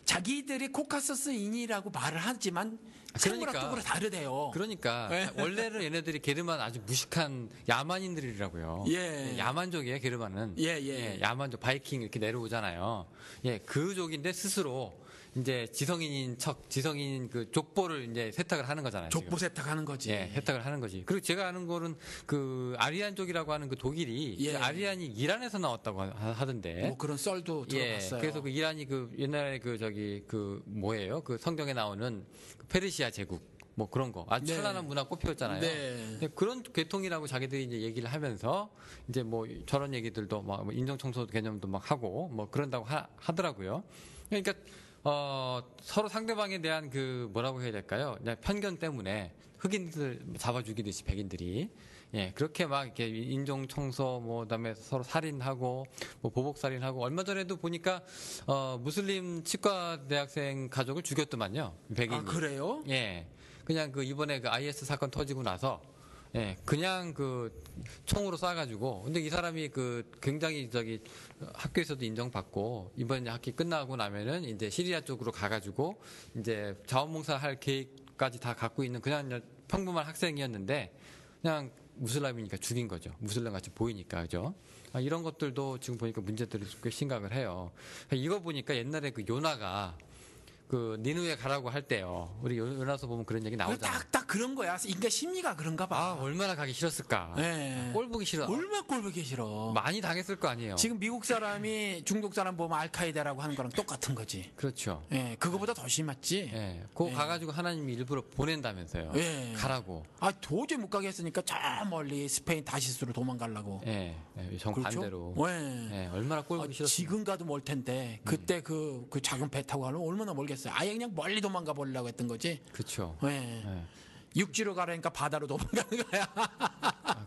자기들이 코카소스인이라고 말을 하지만 생물학적으로 다르대요. 그러니까 원래는 얘네들이 게르만 아주 무식한 야만인들이라고. 예. 야만족이에요, 게르만은. 예. 야만족, 바이킹 이렇게 내려오잖아요. 예, 그 족인데 스스로 이제 지성인인 그 족보를 이제 세탁을 하는 거잖아요. 족보 지금. 세탁하는 거지. 예, 세탁을 하는 거지. 그리고 제가 아는 거는 그 아리안족이라고 하는 그 독일이 예. 그 아리안이 이란에서 나왔다고 하던데. 뭐 그런 썰도 들어봤어요. 그래서 그 이란이 옛날에 뭐예요? 그 성경에 나오는 그 페르시아 제국. 뭐 그런 거 아주 네. 찬란한 문화 꽃피웠잖아요. 네. 그런 계통이라고 자기들이 이제 얘기를 하면서 이제 뭐 저런 얘기들도 막 인정 청소 개념도 막 하고 뭐 그런다고 하더라고요. 그러니까 서로 상대방에 대한 뭐라고 해야 될까요? 그냥 편견 때문에 흑인들 잡아 죽이듯이 백인들이 그렇게 막 이렇게 인종 청소 그다음에 서로 살인하고 뭐 보복 살인하고 얼마 전에도 보니까 무슬림 치과 대학생 가족을 죽였더만요. 백인이. 아, 그래요? 예. 그냥 이번에 IS 사건 터지고 나서 그냥 총으로 쏴가지고 근데 이 사람이 굉장히 학교에서도 인정받고 이번 학기 끝나고 나면은 이제 시리아 쪽으로 가가지고 이제 자원봉사할 계획까지 다 갖고 있는 그냥 평범한 학생이었는데 그냥 무슬림이니까 죽인 거죠. 무슬림 같이 보이니까 그죠? 이런 것들도 지금 보니까 문제들이 꽤 심각을 해요. 이거 보니까 옛날에 요나가 니누에 가라고 할 때요. 우리 요나서 보면 그런 얘기 나오잖아요. 딱 그런 거야. 인간 심리가 그런가 봐. 얼마나 가기 싫었을까. 네. 꼴 보기 싫어. 얼마나 꼴 보기 싫어. 많이 당했을 거 아니에요. 지금 미국 사람이 중국 사람 보면 알카에다라고 하는 거랑 똑같은 거지. 그렇죠. 예, 그거보다 더 심했지. 가가지고 하나님이 일부러 보낸다면서요. 가라고. 도저히 못 가게 했으니까 저 멀리 스페인 다시스로 도망가려고. 정반대로. 그렇죠? 얼마나 꼴 보기 싫었어요. 지금 가도 멀 텐데 그때 그 작은 배 타고 가면 얼마나 멀겠어요. 아예 그냥 멀리 도망가 보려고 했던 거지. 그렇죠. 육지로 가라니까 바다로 도망가는 거야.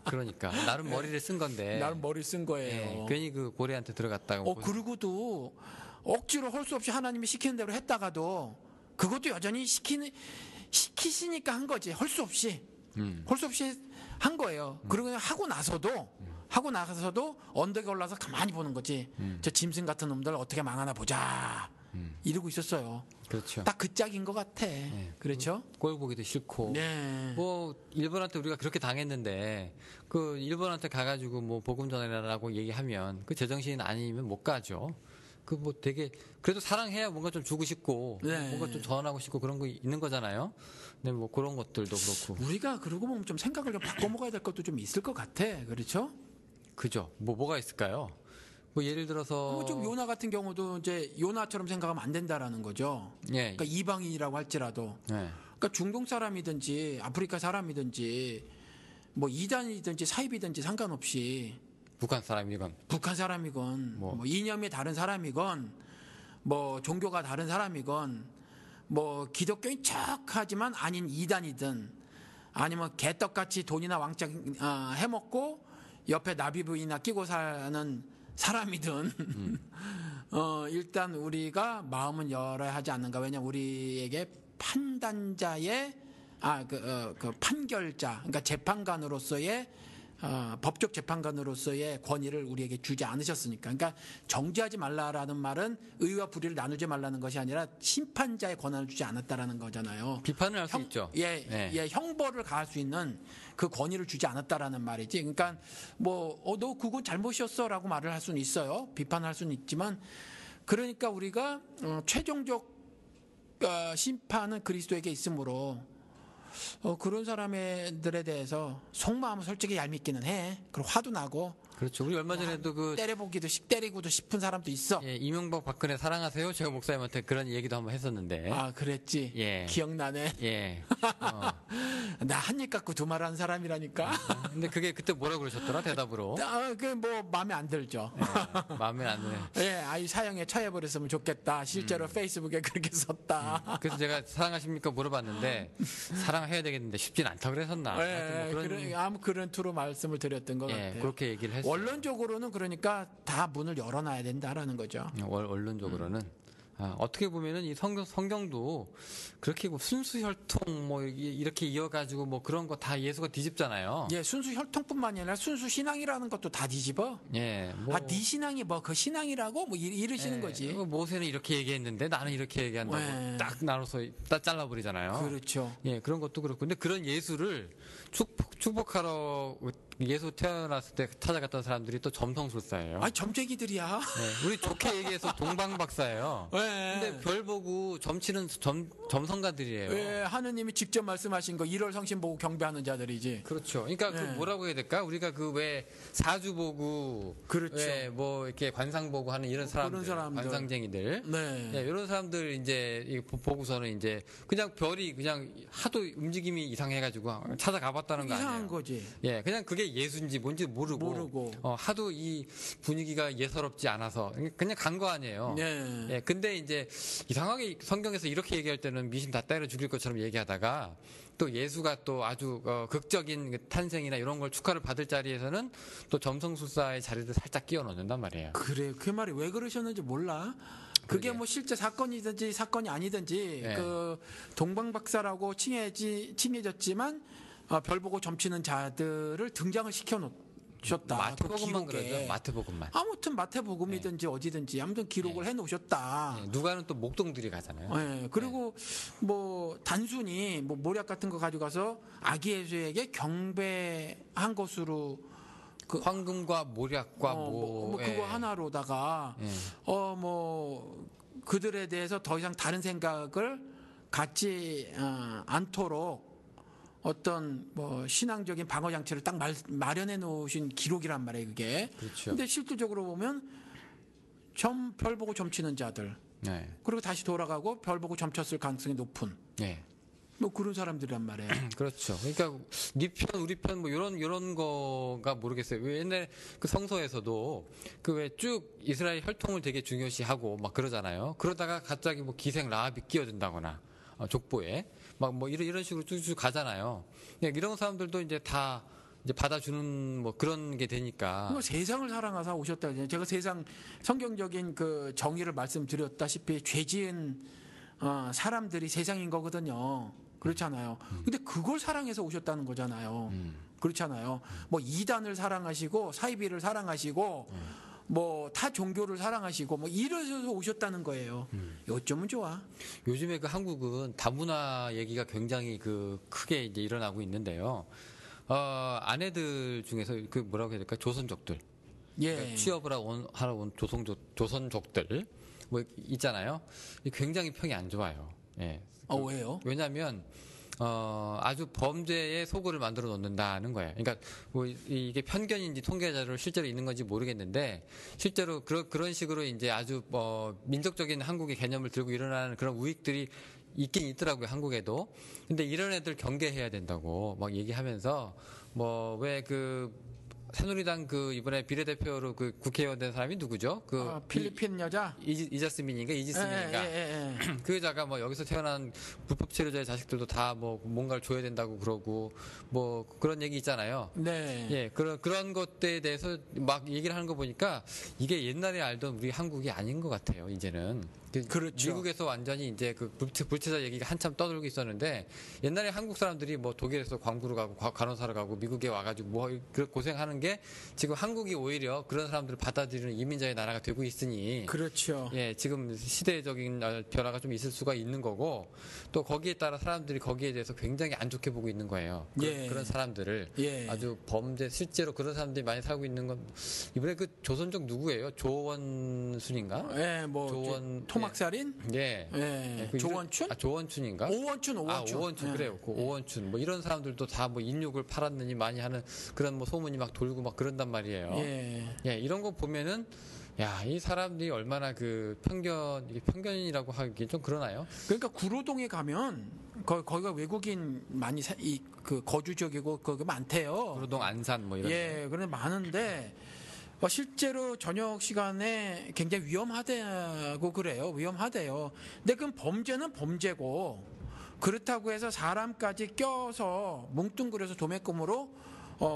그러니까 나름 머리를 쓴 건데. 나름 머리 쓴 거예요. 괜히 고래한테 들어갔다고. 그리고도 억지로 할 수 없이 하나님이 시키는 대로 했다가도 그것도 여전히 시키시니까 한 거지. 할 수 없이. 할 수 없이 한 거예요. 그리고 하고 나서도 언덕에 올라서 가만히 보는 거지. 저 짐승 같은 놈들 어떻게 망하나 보자. 이러고 있었어요. 그렇죠. 딱 그 짝인 것 같아. 그렇죠? 꼴 보기도 싫고. 일본한테 우리가 그렇게 당했는데 일본한테 가가지고 뭐 복음 전해라라고 얘기하면 제정신 아니면 못 가죠. 되게 그래도 사랑해야 뭔가 좀 주고 싶고 뭔가 좀 전하고 싶고 그런 거 있는 거잖아요. 근데 뭐 그런 것들도 그렇고. 우리가 그러고 보면 좀 생각을 좀 바꿔 먹어야 될 것도 좀 있을 것 같아. 그렇죠? 그죠. 뭐가 있을까요? 예를 들어서 좀 요나 같은 경우도 이제 요나처럼 생각하면 안 된다라는 거죠. 그러니까 이방인이라고 할지라도. 그러니까 중동 사람이든지 아프리카 사람이든지 뭐 이단이든지 사입이든지 상관없이 북한 사람이건 뭐 이념이 다른 사람이건 뭐 종교가 다른 사람이건 뭐 기독교인 척하지만 아닌 이단이든 아니면 개떡같이 돈이나 왕창 해먹고 옆에 나비부인이나 끼고 사는 사람이든 일단 우리가 마음은 열어야 하지 않는가. 왜냐면 우리에게 판단자의 판결자, 그러니까 재판관으로서의 법적 재판관으로서의 권위를 우리에게 주지 않으셨으니까. 그러니까 정죄하지 말라라는 말은 의와 불의를 나누지 말라는 것이 아니라 심판자의 권한을 주지 않았다라는 거잖아요. 비판을 할 수 있죠. 형벌을 가할 수 있는 그 권위를 주지 않았다라는 말이지. 그러니까 너 그거 잘못이었어라고 말을 할 수는 있어요. 비판할 수는 있지만 그러니까 우리가 최종적 심판은 그리스도에게 있으므로 그런 사람들에 대해서 속마음은 솔직히 얄밉기는 해. 그리고 화도 나고 그렇죠. 우리 얼마 전에도 때리고도 싶은 사람도 있어. 예, 이명박 박근혜 사랑하세요. 제가 목사님한테 그런 얘기도 한번 했었는데. 아, 그랬지. 예. 기억나네. 예. 나 한 입 갖고 두 말 하는 사람이라니까. 근데 그게 그때 뭐라 그러셨더라 대답으로. 뭐 마음에 안 들죠. 예, 마음에 안 드네. 예, 아이 사형에 처해버렸으면 좋겠다. 실제로 페이스북에 그렇게 썼다. 그래서 제가 사랑하십니까 물어봤는데 사랑해야 되겠는데 쉽진 않다 그랬었나. 예, 그런 투로 말씀을 드렸던 것 같아요. 그렇게 얘기를 했어요. 원론적으로는 그러니까 다 문을 열어놔야 된다라는 거죠. 원론적으로는 어떻게 보면은 이 성경도 그렇게 뭐 순수 혈통 뭐 이렇게 이어가지고 뭐 그런 거 다 예수가 뒤집잖아요. 예, 순수 혈통뿐만이 아니라 순수 신앙이라는 것도 다 뒤집어. 예, 네 신앙이 뭐 그 신앙이라고 뭐 이러시는 거지. 모세는 이렇게 얘기했는데 나는 이렇게 얘기한다고 딱 나눠서 딱 잘라버리잖아요. 그렇죠. 예, 그런 것도 그렇고. 근데 그런 예수를 축복하러 예수 태어났을 때 찾아갔던 사람들이 또 점성술사예요. 아니, 점쟁이들이야. 네, 우리 좋게 얘기해서 동방박사예요. 근데 별 보고 점치는 점성가들이에요. 예, 하느님이 직접 말씀하신 거 1월 성신 보고 경배하는 자들이지. 그렇죠. 그러니까 그 뭐라고 해야 될까? 우리가 그 왜 사주 보고, 그렇죠. 뭐 이렇게 관상 보고 하는 이런 사람들, 관상쟁이들, 네, 이런 사람들 이제 보고서는 이제 그냥 별이 그냥 하도 움직임이 이상해가지고 찾아가봤다는 거 아니에요? 이상한 거지. 예, 그냥 그게 예수인지 뭔지 모르고 하도 이 분위기가 예사롭지 않아서 그냥 간 거 아니에요. 네. 예, 근데 이제 이상하게 성경에서 이렇게 얘기할 때는 미신 다 때려 죽일 것처럼 얘기하다가 또 예수가 또 아주 극적인 탄생이나 이런 걸 축하를 받을 자리에서는 또 점성술사의 자리를 살짝 끼워 넣는단 말이에요. 그래, 그 말이 왜 그러셨는지 몰라. 그게 뭐 실제 사건이든지 사건이 아니든지 그 동방박사라고 칭해졌지만 별 보고 점치는 자들을 등장을 시켜놓. 셨다. 마태복음만 그러죠. 마태복음만. 아무튼 마태복음이든지 어디든지 아무튼 기록을 해놓으셨다. 누가는 또 목동들이 가잖아요. 그리고 뭐 단순히 뭐 모략 같은 거 가져가서 아기 예수에게 경배한 것으로 그 황금과 모략과 그거 하나로다가 뭐 그들에 대해서 더 이상 다른 생각을 갖지 않도록 어떤 뭐 신앙적인 방어 장치를 딱 마련해 놓으신 기록이란 말이에요, 그게. 그렇죠. 근데 실질적으로 보면 별 보고 점치는 자들. 그리고 다시 돌아가고 별 보고 점쳤을 가능성이 높은. 뭐 그런 사람들이란 말이에요. 그렇죠. 그러니까 네 편 우리 편 뭐 이런 거가 모르겠어요. 왜 옛날 그 성서에서도 그 왜 쭉 이스라엘 혈통을 되게 중요시하고 막 그러잖아요. 그러다가 갑자기 뭐 기생 라합이 끼어든다거나 족보에 막 뭐 이런 식으로 쭉쭉 가잖아요. 이런 사람들도 이제 다 이제 받아주는 뭐 그런 게 되니까. 뭐 세상을 사랑하사 오셨다. 제가 세상 성경적인 그 정의를 말씀드렸다시피 죄지은 사람들이 세상인 거거든요. 그렇잖아요. 근데 그걸 사랑해서 오셨다는 거잖아요. 그렇잖아요. 뭐 이단을 사랑하시고 사이비를 사랑하시고 뭐 타 종교를 사랑하시고 뭐 이러셔서 오셨다는 거예요. 요점은 좋아. 요즘에 그 한국은 다문화 얘기가 굉장히 그 크게 이제 일어나고 있는데요. 아내들 중에서 그 뭐라고 해야 될까? 조선족들. 그러니까 취업을 하러 온 조선족들 뭐 있잖아요. 굉장히 평이 안 좋아요. 왜요? 왜냐하면 아주 범죄의 소굴을 만들어 놓는다는 거예요. 그러니까 뭐 이게 편견인지 통계 자료를 실제로 있는 건지 모르겠는데 실제로 그런 식으로 이제 아주 민족적인 한국의 개념을 들고 일어나는 그런 우익들이 있긴 있더라고요, 한국에도. 근데 이런 애들 경계해야 된다고 막 얘기하면서 뭐 왜 새누리당 이번에 비례대표로 그 국회의원 된 사람이 누구죠? 필리핀 여자? 이자스민인가? 그 여자가 뭐 여기서 태어난 불법 체류자의 자식들도 다 뭐 뭔가를 줘야 된다고 그러고 뭐 그런 얘기 있잖아요. 네. 그런 것들에 대해서 막 얘기를 하는 거 보니까 이게 옛날에 알던 우리 한국이 아닌 것 같아요, 이제는. 그렇죠. 미국에서 완전히 이제 그 불체자 얘기가 한참 떠들고 있었는데 옛날에 한국 사람들이 뭐 독일에서 광부로 가고 간호사로 가고 미국에 와가지고 뭐 고생하는 게 지금 한국이 오히려 그런 사람들을 받아들이는 이민자의 나라가 되고 있으니 그렇죠. 지금 시대적인 변화가 좀 있을 수가 있는 거고 또 거기에 따라 사람들이 거기에 대해서 굉장히 안 좋게 보고 있는 거예요. 그런 사람들을 아주 실제로 그런 사람들이 많이 살고 있는 건 이번에 그 조선족 누구예요? 조원순인가? 토막살인? 조원춘? 조원춘인가? 오원춘. 오원춘 그래요. 오원춘 뭐 이런 사람들도 다 뭐 인육을 팔았느니 많이 하는 그런 뭐 소문이 막 돌고 막 그런단 말이에요. 예. 예, 이런 거 보면은 야, 이 사람들이 얼마나 그 이게 편견이라고 하기 좀 그러나요? 그러니까 구로동에 가면 거기가 외국인 많이 그 거주 지역이고 거기 많대요. 구로동 안산 뭐 이런. 예, 그런데 많은데 실제로 저녁 시간에 굉장히 위험하다고 그래요. 위험하대요. 근데 그건 범죄는 범죄고 그렇다고 해서 사람까지 껴서 뭉뚱그려서 도매금으로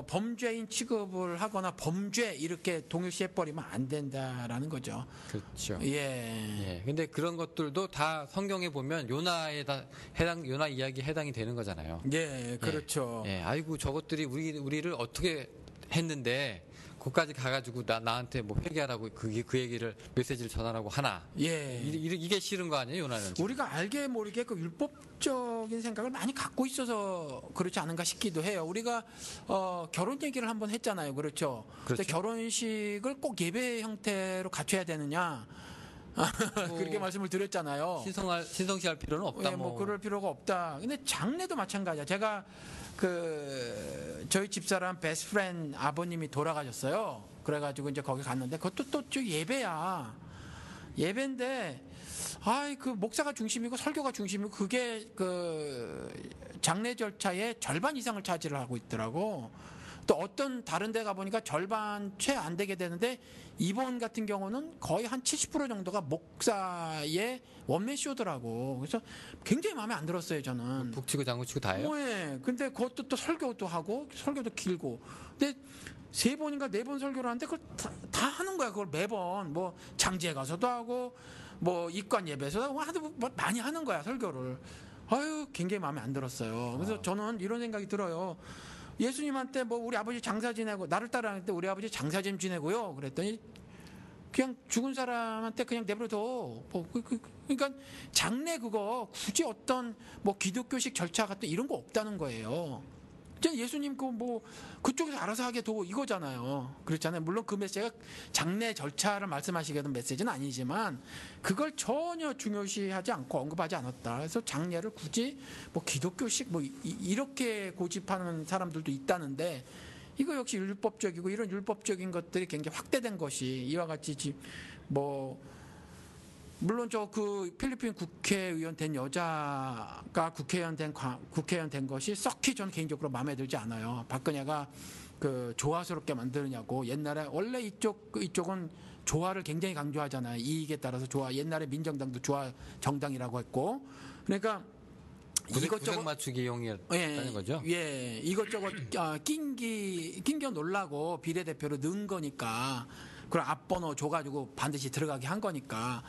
범죄인 취급을 하거나 범죄 이렇게 동일시해버리면 안 된다라는 거죠. 그렇죠. 예. 예. 근데 그런 것들도 다 성경에 보면 요나 이야기에 해당이 되는 거잖아요. 예, 그렇죠. 예. 아이고 저것들이 우리를 어떻게 했는데 거기까지 가가지고 나한테 뭐 회개하라고 그 얘기를 메시지를 전하라고 하나. 예. 이게 싫은 거 아니에요, 요나는? 우리가 알게 모르게 그 율법적인 생각을 많이 갖고 있어서 그렇지 않은가 싶기도 해요. 우리가 결혼 얘기를 한번 했잖아요. 그렇죠. 그렇죠. 결혼식을 꼭 예배 형태로 갖춰야 되느냐. 그렇게 말씀을 드렸잖아요. 신성시할 필요는 없다. 예, 뭐 그럴 필요가 없다. 근데 장례도 마찬가지야. 제가 저희 집사람 베스트 프렌드 아버님이 돌아가셨어요. 그래가지고 이제 거기 갔는데 그것도 또 예배야. 예배인데 그 목사가 중심이고 설교가 중심이고 그게 그 장례 절차의 절반 이상을 차지를 하고 있더라고. 또 어떤 다른 데 가보니까 절반 채 안 되게 되는데 이번 같은 경우는 거의 한 70% 정도가 목사의 원맨 쇼더라고. 그래서 굉장히 마음에 안 들었어요, 저는. 북치고 장구치고 다 해요? 네. 근데 그것도 또 설교도 하고 설교도 길고. 근데 3번인가 4번 설교를 하는데 그걸 다 하는 거야. 그걸 매번 뭐 장지에 가서도 하고 뭐 입관 예배에서도 하고 뭐 많이 하는 거야, 설교를. 굉장히 마음에 안 들었어요. 그래서 저는 이런 생각이 들어요. 예수님한테 뭐 우리 아버지 장사 지내고 나를 따라하는데 우리 아버지 장사 좀 지내고요. 그랬더니 그냥 죽은 사람한테 그냥 내버려둬. 그러니까 장례 그거 굳이 어떤 뭐 기독교식 절차 같은 이런 거 없다는 거예요. 예수님 그쪽에서 알아서 하게 둬 이거잖아요. 그렇잖아요. 물론 그 메시지가 장례 절차를 말씀하시게된 메시지는 아니지만 그걸 전혀 중요시하지 않고 언급하지 않았다. 그래서 장례를 굳이 뭐 기독교식 이렇게 고집하는 사람들도 있다는데 이거 역시 율법적이고 이런 율법적인 것들이 굉장히 확대된 것이 이와 같이 물론 그 필리핀 국회의원 된 여자가 국회의원 된 것이 썩히 저는 개인적으로 마음에 들지 않아요. 박근혜가 그 조화스럽게 만드느냐고. 옛날에 원래 이쪽은 조화를 굉장히 강조하잖아요. 이익에 따라서 조화. 옛날에 민정당도 조화 정당이라고 했고. 그러니까 구색 맞추기용이었다는 거죠. 예, 이것저것 낑겨 놀라고 비례대표로 넣은 거니까. 그럼 앞번호 줘가지고 반드시 들어가게 한 거니까.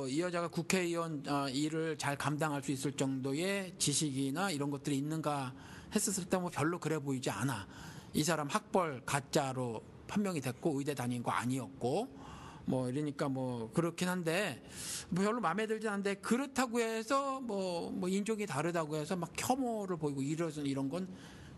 이 여자가 국회의원 일을 잘 감당할 수 있을 정도의 지식이나 이런 것들이 있는가 했었을 때 별로 그래 보이지 않아. 이 사람 학벌 가짜로 판명이 됐고 의대 다닌 거 아니었고 이러니까 그렇긴 한데 별로 마음에 들지 않는데 그렇다고 해서 인종이 다르다고 해서 막 혐오를 보이고 이런 건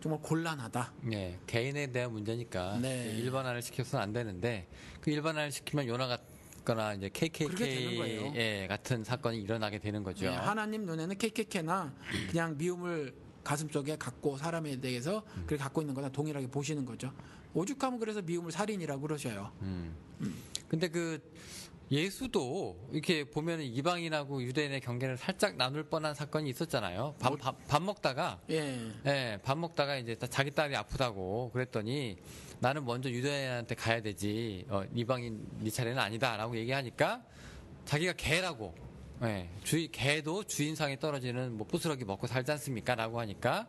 정말 곤란하다. 네, 개인에 대한 문제니까 네. 일반화를 시켜서는 안 되는데 그 일반화를 시키면 요나가 거나 이제 KKK 같은 사건이 일어나게 되는 거죠. 네, 하나님 눈에는 KKK나 그냥 미움을 가슴속에 갖고 사람에 대해서 그렇게 갖고 있는 거나 동일하게 보시는 거죠. 오죽하면 그래서 미움을 살인이라고 그러셔요. 근데 그 예수도 이렇게 보면 이방인하고 유대인의 경계를 살짝 나눌 뻔한 사건이 있었잖아요. 밥 먹다가 밥 먹다가 이제 자기 딸이 아프다고 그랬더니 나는 먼저 유대인한테 가야 되지 이방인 네 차례는 아니다라고 얘기하니까 자기가 개라고 개도 주인상에 떨어지는 부스러기 먹고 살지 않습니까라고 하니까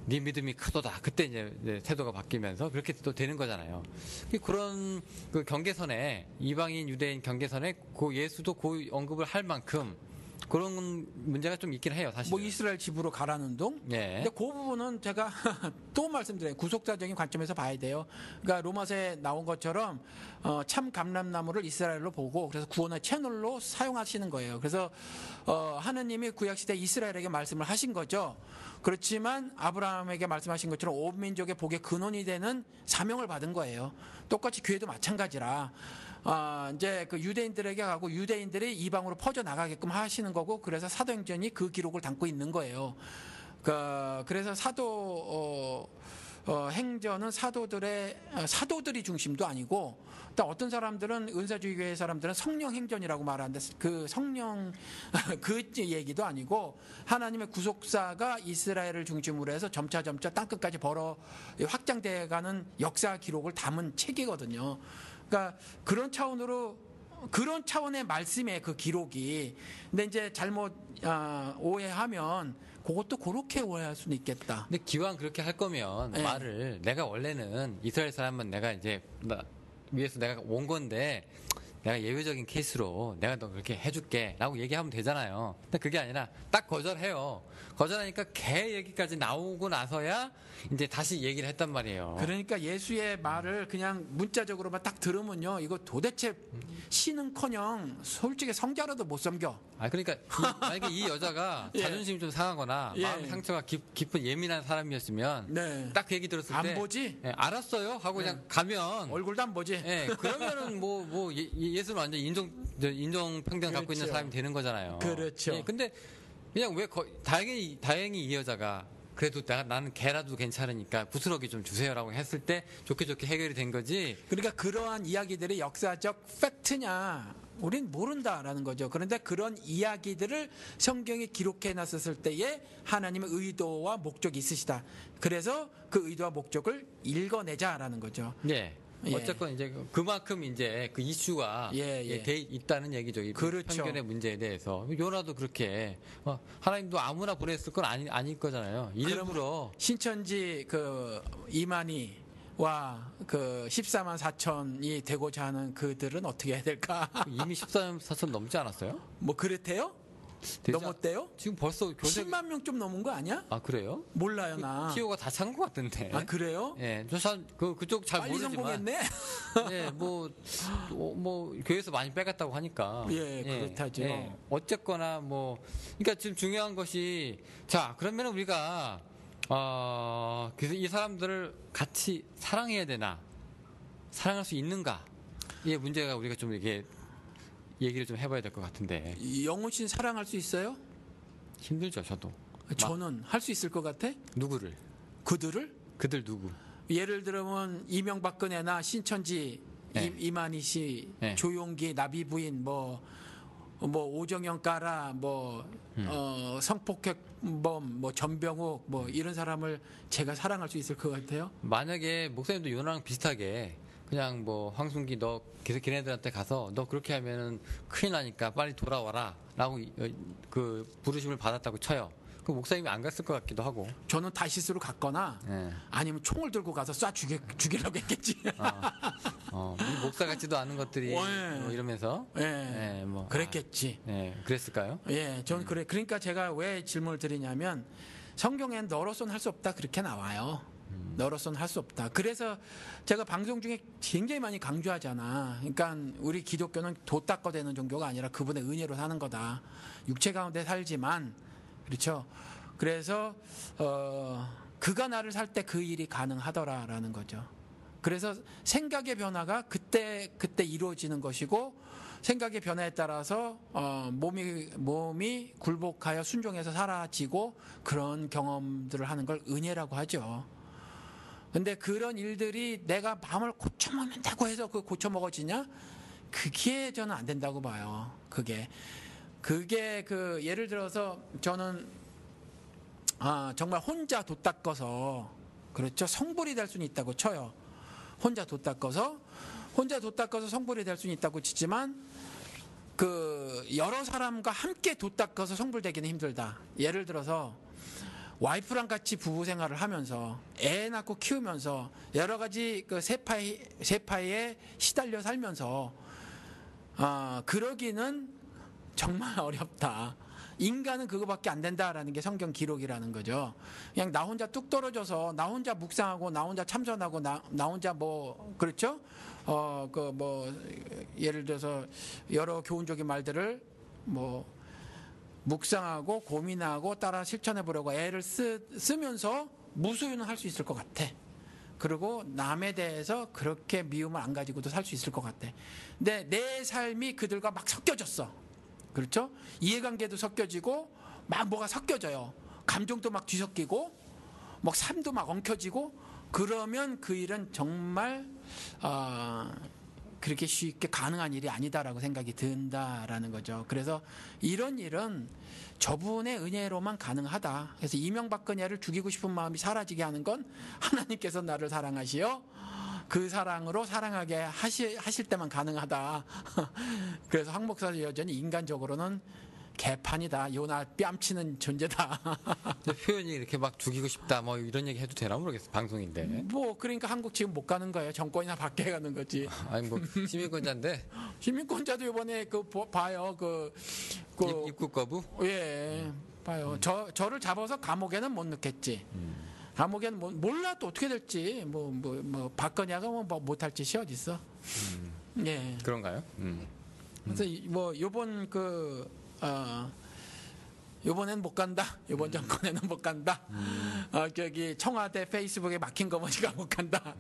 네 믿음이 크도다. 그때 이제 태도가 바뀌면서 그렇게 또 되는 거잖아요. 그런 그 경계선에 이방인 유대인 경계선에 그 예수도 그 언급을 할 만큼 그런 문제가 좀 있긴 해요, 사실. 이스라엘 집으로 가라는 운동? 네. 근데 그 부분은 제가 또 말씀드려요. 구속사적인 관점에서 봐야 돼요. 그러니까 로마서에 나온 것처럼 참 감람나무를 이스라엘로 보고 그래서 구원의 채널로 사용하시는 거예요. 그래서 하느님이 구약시대 이스라엘에게 말씀을 하신 거죠. 그렇지만 아브라함에게 말씀하신 것처럼 온 민족의 복의 근원이 되는 사명을 받은 거예요. 똑같이 교회도 마찬가지라. 이제 그 유대인들에게 가고 유대인들이 이방으로 퍼져 나가게끔 하시는 거고 그래서 사도행전이 그 기록을 담고 있는 거예요. 그래서 행전은 사도들이 중심도 아니고, 또 어떤 사람들은 은사주의 교회 사람들은 성령 행전이라고 말하는데 그 성령 그 얘기도 아니고 하나님의 구속사가 이스라엘을 중심으로 해서 점차 땅끝까지 확장돼가는 역사 기록을 담은 책이거든요. 그러니까 그런 차원의 말씀의 그 기록이. 근데 이제 잘못 오해하면 그것도 그렇게 오해할 수는 있겠다. 근데 기왕 그렇게 할 거면 네. 말을 내가 원래는 이스라엘 사람은 내가 이제 위에서 내가 온 건데 내가 예외적인 케이스로 내가 너 그렇게 해줄게 라고 얘기하면 되잖아요. 근데 그게 아니라 딱 거절해요. 거절하니까 걔 얘기까지 나오고 나서야 이제 다시 얘기를 했단 말이에요. 그러니까 예수의 말을 그냥 문자적으로만 딱 들으면요, 이거 도대체 신은커녕 솔직히 성자라도 못 섬겨. 그러니까 만약에 이 여자가 예. 자존심이 좀 상하거나 예. 마음 상처가 깊은 예민한 사람이었으면 네. 딱 그 얘기 들었을 안 때 보지? 예, 알았어요 하고 그냥 가면 얼굴도 안 보지. 예, 그러면은 예수는 완전 인종 평등 갖고 있는 그렇죠. 사람이 되는 거잖아요. 그렇죠. 예, 근데 그냥 다행히 이 여자가 그래도 나는 걔라도 괜찮으니까 부스러기 좀 주세요라고 했을 때 좋게 해결이 된 거지. 그러니까 그러한 이야기들이 역사적 팩트냐 우린 모른다라는 거죠. 그런데 그런 이야기들을 성경에 기록해 놨었을 때에 하나님의 의도와 목적이 있으시다. 그래서 그 의도와 목적을 읽어내자라는 거죠. 예. 예. 어쨌건 이제 그만큼 이제 그 이슈가 예. 돼 있다는 얘기죠. 이 그렇죠. 편견의 문제에 대해서 요나도 그렇게 하나님도 아무나 보냈을 건 아닐 거잖아요. 일부러 신천지 그 이만희와 그 14만 4천이 되고자 하는 그들은 어떻게 해야 될까? 이미 14천 넘지 않았어요? 뭐 그랬대요? 되지 넘었대요? 지금 벌써 교세 10만 명 좀 넘은 거 아니야? 그래요? 몰라요 나. 티오가 다 찬 것 같던데. 그래요? 예, 그쪽 잘 빨리 모르지만. 성공했네. 예, 뭐 교회에서 많이 빼갔다고 하니까. 예, 그렇다죠. 어쨌거나 그러니까 지금 중요한 것이 자 그러면 우리가 그래서 이 사람들을 같이 사랑해야 되나, 사랑할 수 있는가? 이게 문제가 우리가 좀 이게 얘기를 좀 해봐야 될 것 같은데. 영훈 씨는 사랑할 수 있어요? 힘들죠, 저도. 저는 할 수 있을 것 같아. 누구를? 그들을? 그들 누구? 예를 들면 이명박근혜나 신천지 네. 이만희 씨, 네. 조용기, 나비부인, 오정영 까라, 성폭행범, 전병욱, 이런 사람을 제가 사랑할 수 있을 것 같아요. 만약에 목사님도 요나랑 비슷하게 그냥 황순기 너 계속 걔네들한테 가서 너 그렇게 하면은 큰일 나니까 빨리 돌아와라 라고 그 부르심을 받았다고 쳐요. 그 목사님이 안 갔을 것 같기도 하고. 저는 다시스로 갔거나 예. 아니면 총을 들고 가서 쏴 죽이려고 했겠지. 이 목사 같지도 않은 것들이 이러면서. 예, 그랬겠지. 그랬을까요? 예, 저는 그러니까 제가 왜 질문을 드리냐면 성경엔 너로서는 할 수 없다 그렇게 나와요. 너로서는 할 수 없다. 그래서 제가 방송 중에 굉장히 많이 강조하잖아. 그러니까 우리 기독교는 도 닦아대는 종교가 아니라 그분의 은혜로 사는 거다. 육체 가운데 살지만, 그렇죠. 그래서 그가 나를 살 때 그 일이 가능하더라라는 거죠. 그래서 생각의 변화가 그때 이루어지는 것이고, 생각의 변화에 따라서 몸이 굴복하여 순종해서 사라지고 그런 경험들을 하는 걸 은혜라고 하죠. 근데 그런 일들이 내가 마음을 고쳐먹는다고 해서 그 고쳐먹어지냐? 그게 저는 안 된다고 봐요. 그게 예를 들어서 저는 정말 혼자 돛 닦아서, 그렇죠, 성불이 될 수는 있다고 쳐요. 혼자 돛 닦아서 성불이 될 수는 있다고 치지만 여러 사람과 함께 돛 닦아서 성불되기는 힘들다. 예를 들어서 와이프랑 같이 부부 생활을 하면서 애 낳고 키우면서 여러 가지 세파에 시달려 살면서 그러기는 정말 어렵다. 인간은 그거밖에 안 된다라는 게 성경 기록이라는 거죠. 그냥 나 혼자 뚝 떨어져서 나 혼자 묵상하고 나 혼자 참선하고 나 혼자 그렇죠? 예를 들어서 여러 교훈적인 말들을 묵상하고 고민하고 따라 실천해 보려고 애를 쓰면서 무소유는 할 수 있을 것 같아. 그리고 남에 대해서 그렇게 미움을 안 가지고도 살 수 있을 것 같아. 근데 내 삶이 그들과 막 섞여졌어. 그렇죠? 이해관계도 섞여지고 막 뭐가 섞여져요. 감정도 막 뒤섞이고 삶도 막 엉켜지고 그러면 그 일은 정말 그렇게 쉽게 가능한 일이 아니다라고 생각이 든다라는 거죠. 그래서 이런 일은 저분의 은혜로만 가능하다. 그래서 이명박근혜를 죽이고 싶은 마음이 사라지게 하는 건 하나님께서 나를 사랑하시어 그 사랑으로 사랑하게 하실 때만 가능하다. 그래서 황 목사도 여전히 인간적으로는 개판이다. 요나 뺨치는 존재다. 표현이 이렇게 막 죽이고 싶다 뭐 이런 얘기 해도 되나 모르겠어. 방송인데. 뭐 그러니까 한국 지금 못 가는 거예요. 정권이나 바뀌어 가는 거지. 아니 뭐 시민권자인데 시민권자도 이번에 봐요. 입국 거부? 예. 봐요. 저를 잡아서 감옥에는 못 넣겠지. 감옥에는 몰라 또 어떻게 될지 뭐 박근혜가 뭐 못할 짓이 어디 있어. 예. 그런가요? 그래서 뭐 요번 요번엔 못 간다. 요번 정권에는 못 간다. 저기 청와대 페이스북에 막힌 거 보니까 못 간다.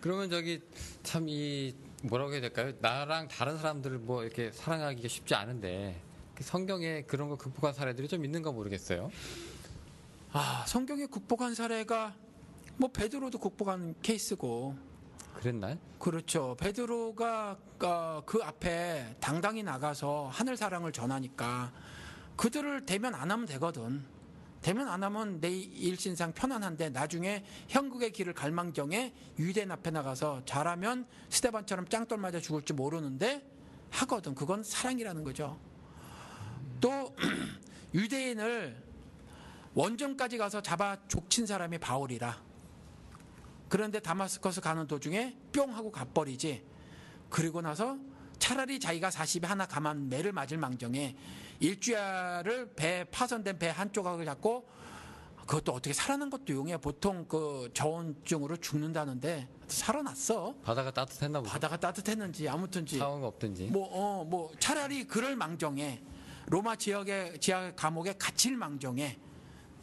그러면 저기 참 이 뭐라고 해야 될까요? 나랑 다른 사람들을 뭐 이렇게 사랑하기가 쉽지 않은데 성경에 그런 거 극복한 사례들이 좀 있는가 모르겠어요. 성경에 극복한 사례가 뭐 베드로도 극복한 케이스고. 그랬나요? 그렇죠. 베드로가 그 앞에 당당히 나가서 하늘 사랑을 전하니까 그들을 대면 안 하면 되거든. 대면 안 하면 내 일신상 편안한데 나중에 형국의 길을 갈망정에 유대인 앞에 나가서 잘하면 스데반처럼 짱돌 맞아 죽을지 모르는데 하거든. 그건 사랑이라는 거죠. 또 유대인을 원정까지 가서 잡아 족친 사람이 바울이라. 그런데 다마스커스 가는 도중에 뿅 하고 가버리지. 그리고 나서 차라리 자기가 40에 하나 가만 매를 맞을 망정에 일주야를 파손된 배 한 조각을 잡고 그것도 어떻게 살아난 것도 용이야. 보통 그 저온증으로 죽는다는데 살아났어. 바다가 따뜻했나 보다. 바다가 따뜻했는지 아무튼지 상황이 없든지. 뭐 차라리 그럴 망정에 로마 지하 감옥에 갇힐 망정에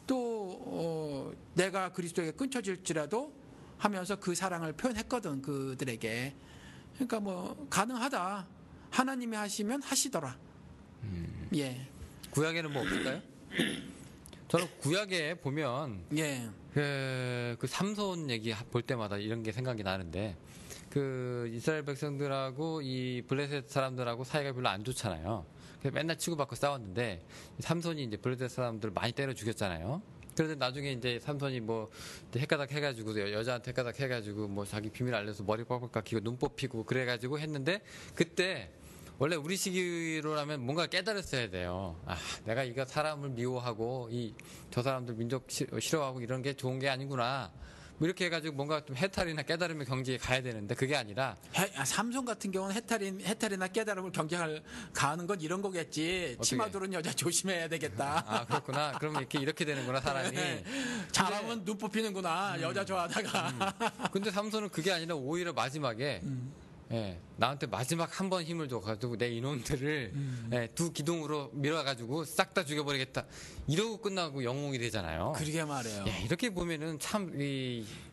또 내가 그리스도에게 끊쳐질지라도 하면서 그 사랑을 표현했거든 그들에게. 그러니까 뭐 가능하다. 하나님이 하시면 하시더라. 예. 구약에는 뭐 없을까요? 저는 구약에 보면 예. 그 삼손 얘기 볼 때마다 이런 게 생각이 나는데 그 이스라엘 백성들하고 이 블레셋 사람들하고 사이가 별로 안 좋잖아요. 그래서 맨날 치고받고 싸웠는데 삼손이 이제 블레셋 사람들을 많이 때려 죽였잖아요. 그런데 나중에 이제 삼손이 뭐 헷가닥 해가지고 여자한테 헷가닥 해가지고 뭐 자기 비밀 알려서 머리 빡빡 깎이고 눈 뽑히고 그래가지고 했는데 그때 원래 우리 시기로라면 뭔가 깨달았어야 돼요. 내가 이거 사람을 미워하고 저 사람들 민족 싫어하고 이런 게 좋은 게 아니구나. 뭐 이렇게 해가지고 뭔가 좀 해탈이나 깨달음의 경지에 가야 되는데 그게 아니라 삼손 같은 경우는 해탈이나 깨달음을 경쟁할 가는 건 이런 거겠지. 어떻게? 치마 두른 여자 조심해야 되겠다. 그렇구나. 그럼 이렇게 되는구나 사람이. 잘하면 눈 뽑히는구나. 여자 좋아하다가. 근데 삼손은 그게 아니라 오히려 마지막에 나한테 마지막 한 번 힘을 줘가지고 내 이놈들을 두 기둥으로 밀어가지고 싹 다 죽여버리겠다. 이러고 끝나고 영웅이 되잖아요. 그러게 말해요. 이렇게 보면은 참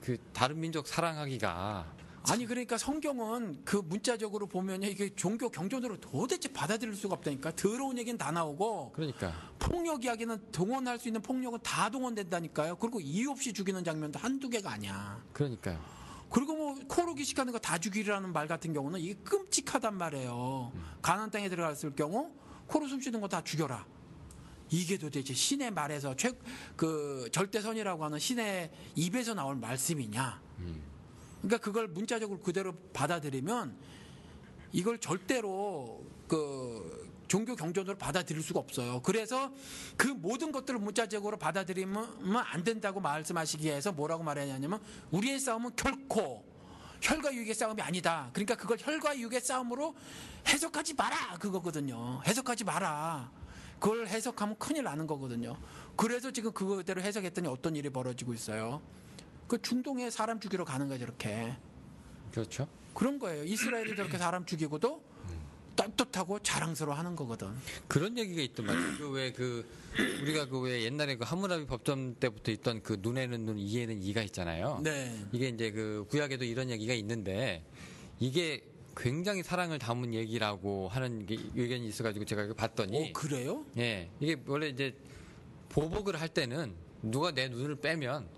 그 다른 민족 사랑하기가 아니 그러니까 성경은 그 문자적으로 보면 이게 종교 경전으로 도대체 받아들일 수가 없다니까. 더러운 얘기는 다 나오고 그러니까 폭력 이야기는 동원할 수 있는 폭력은 다 동원된다니까요. 그리고 이유 없이 죽이는 장면도 한두 개가 아니야. 그러니까요. 그리고 뭐 코르기 시키는 거 다 죽이라는 말 같은 경우는 이게 끔찍하단 말이에요. 가나안 땅에 들어갔을 경우 코로 숨쉬는 거 다 죽여라. 이게 도대체 신의 말에서 그 절대선이라고 하는 신의 입에서 나올 말씀이냐? 그러니까 그걸 문자적으로 그대로 받아들이면 이걸 절대로 그 종교 경전으로 받아들일 수가 없어요. 그래서 그 모든 것들을 문자적으로 받아들이면 안 된다고 말씀하시기 위해서 뭐라고 말하냐면 우리의 싸움은 결코 혈과 육의 싸움이 아니다. 그러니까 그걸 혈과 육의 싸움으로 해석하지 마라 그거거든요. 해석하지 마라. 그걸 해석하면 큰일 나는 거거든요. 그래서 지금 그거대로 해석했더니 어떤 일이 벌어지고 있어요. 그 중동에 사람 죽이러 가는 거죠, 이렇게. 그렇죠. 그런 거예요. 이스라엘이 저렇게 사람 죽이고도 떳떳하고 자랑스러워 하는 거거든. 그런 얘기가 있던 말이에요. 우리가 왜 옛날에 그 하무라비 법전 때부터 있던 그 눈에는 눈, 이에는 이가 있잖아요. 네. 이게 이제 그 구약에도 이런 얘기가 있는데 이게 굉장히 사랑을 담은 얘기라고 하는 의견이 있어가지고 제가 이거 봤더니. 그래요? 예. 이게 원래 이제 보복을 할 때는 누가 내 눈을 빼면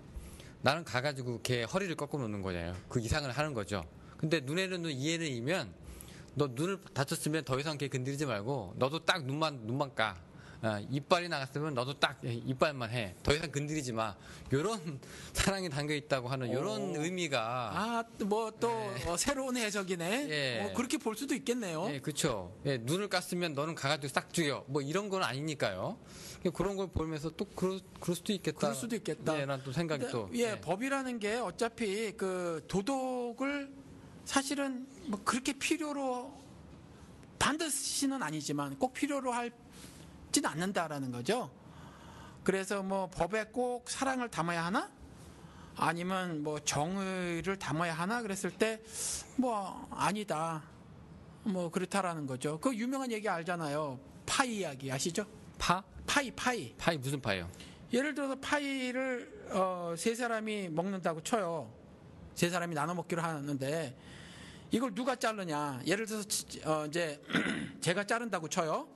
나는 가가지고 걔 허리를 꺾어 놓는 거잖아요. 그 이상을 하는 거죠. 근데 눈에는 눈, 이에는 이면 너 눈을 다쳤으면 더 이상 걔 건드리지 말고 너도 딱 눈만 까. 이빨이 나갔으면 너도 딱 이빨만 해. 더 이상 건드리지 마. 요런 사랑이 담겨 있다고 하는 요런 의미가 뭐 또 새로운 해석이네. 예. 그렇게 볼 수도 있겠네요. 예, 그렇죠. 예, 눈을 깠으면 너는 가가지고 싹 죽여. 뭐 이런 건 아니니까요. 그런 걸 보면서 또 그럴 수도 있겠다. 그럴 수도 있겠다. 예, 난 또 생각이 또. 법이라는 게 어차피 그 도덕을 사실은 뭐 그렇게 필요로 반드시는 아니지만 꼭 필요로 할지는 않는다라는 거죠. 그래서 뭐 법에 꼭 사랑을 담아야 하나? 아니면 뭐 정의를 담아야 하나? 그랬을 때 뭐 아니다. 뭐 그렇다라는 거죠. 그 유명한 얘기 알잖아요. 파이 이야기 아시죠? 파이 무슨 파이요? 예를 들어서 파이를 세 사람이 먹는다고 쳐요. 세 사람이 나눠 먹기로 하는데 이걸 누가 자르냐? 예를 들어서 이제 제가 자른다고 쳐요.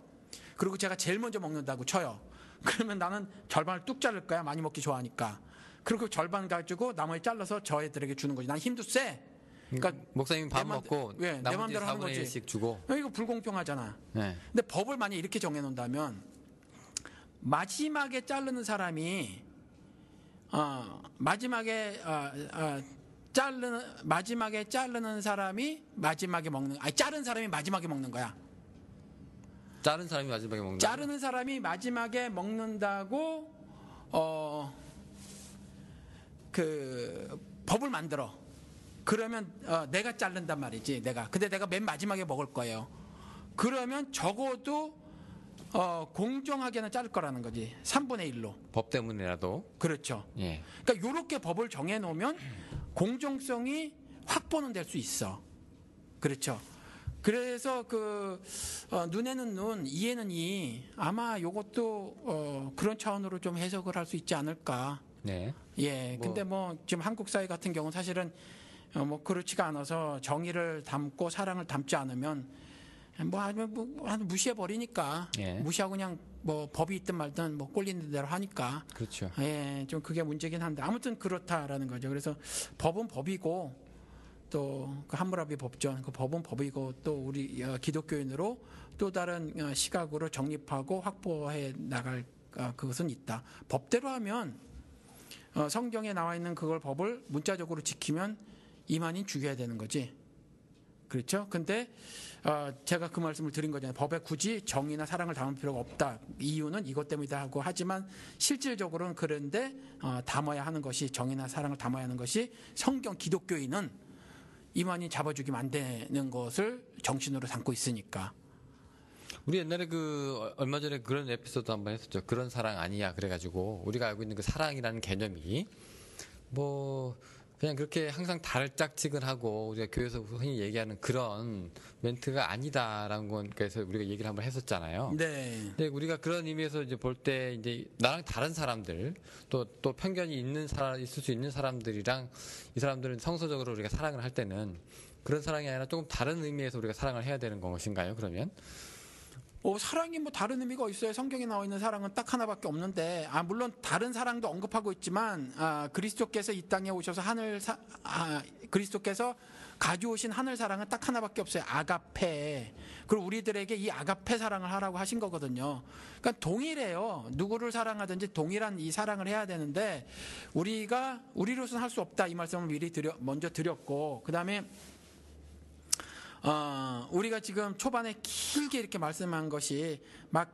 그리고 제가 제일 먼저 먹는다고 쳐요. 그러면 나는 절반을 뚝 자를 거야. 많이 먹기 좋아하니까. 그리고 절반 가지고 나머지 잘라서 저 애들에게 주는 거지. 난 힘도 세. 그러니까 목사님 밥 먹고 내 나머지 맘대로 하는 4분의 거지. 1씩 주고. 이거 불공평하잖아. 네. 근데 법을 만약 이렇게 정해놓는다면 마지막에 자르는 사람이 마지막에 자르는 사람이 마지막에 먹는 자른 사람이 마지막에 먹는 거야. 자른 사람이 마지막에 먹는. 자르는 사람이 마지막에 먹는다고 그 법을 만들어. 그러면 내가 자른단 말이지. 근데 내가 맨 마지막에 먹을 거예요. 그러면 적어도 공정하게는 자를 거라는 거지. 3분의 1로. 법 때문이라도. 그렇죠. 예. 그러니까 이렇게 법을 정해놓으면 공정성이 확보는 될 수 있어. 그렇죠. 그래서 눈에는 눈, 이에는 이. 아마 이것도 그런 차원으로 좀 해석을 할 수 있지 않을까. 네. 예. 근데 뭐 지금 한국 사회 같은 경우는 사실은 뭐 그렇지가 않아서 정의를 담고 사랑을 담지 않으면 무시해 버리니까. 예. 무시하고 그냥 뭐 법이 있든 말든 뭐 꼴리는 대로 하니까. 그렇죠. 예, 좀 그게 문제긴 한데 아무튼 그렇다라는 거죠. 그래서 법은 법이고 또 그 함무라비 법전 그 법은 법이고 또 우리 기독교인으로 또 다른 시각으로 정립하고 확보해 나갈 그것은 있다. 법대로 하면 성경에 나와 있는 그걸 법을 문자적으로 지키면 이만인 죽여야 되는 거지. 그렇죠? 근데 제가 그 말씀을 드린 거잖아요. 법에 굳이 정의나 사랑을 담을 필요가 없다. 이유는 이것 때문이다 하고 하지만 실질적으로는 그런데 담아야 하는 것이 정의나 사랑을 담아야 하는 것이 성경 기독교인은 이만희 잡아주기면 안 되는 것을 정신으로 담고 있으니까. 우리 옛날에 얼마 전에 그런 에피소드 한번 했었죠. 그런 사랑 아니야. 그래가지고 우리가 알고 있는 그 사랑이라는 개념이 뭐 그냥 그렇게 항상 달짝지근하고 우리가 교회에서 흔히 얘기하는 그런 멘트가 아니다라는 건 그래서 우리가 얘기를 한번 했었잖아요. 네. 근데 우리가 그런 의미에서 이제 볼 때 이제 나랑 다른 사람들 또 편견이 있을 수 있는 사람들이랑 이 사람들은 성서적으로 우리가 사랑을 할 때는 그런 사랑이 아니라 조금 다른 의미에서 우리가 사랑을 해야 되는 것인가요? 그러면? 사랑이 뭐 다른 의미가 있어요. 성경에 나와 있는 사랑은 딱 하나밖에 없는데, 물론 다른 사랑도 언급하고 있지만, 그리스도께서 이 땅에 오셔서 그리스도께서 가져오신 하늘 사랑은 딱 하나밖에 없어요. 아가페. 그리고 우리들에게 이 아가페 사랑을 하라고 하신 거거든요. 그러니까 동일해요. 누구를 사랑하든지 동일한 이 사랑을 해야 되는데, 우리로서는 할 수 없다. 이 말씀을 미리 먼저 드렸고, 그 다음에 우리가 지금 초반에 길게 이렇게 말씀한 것이 막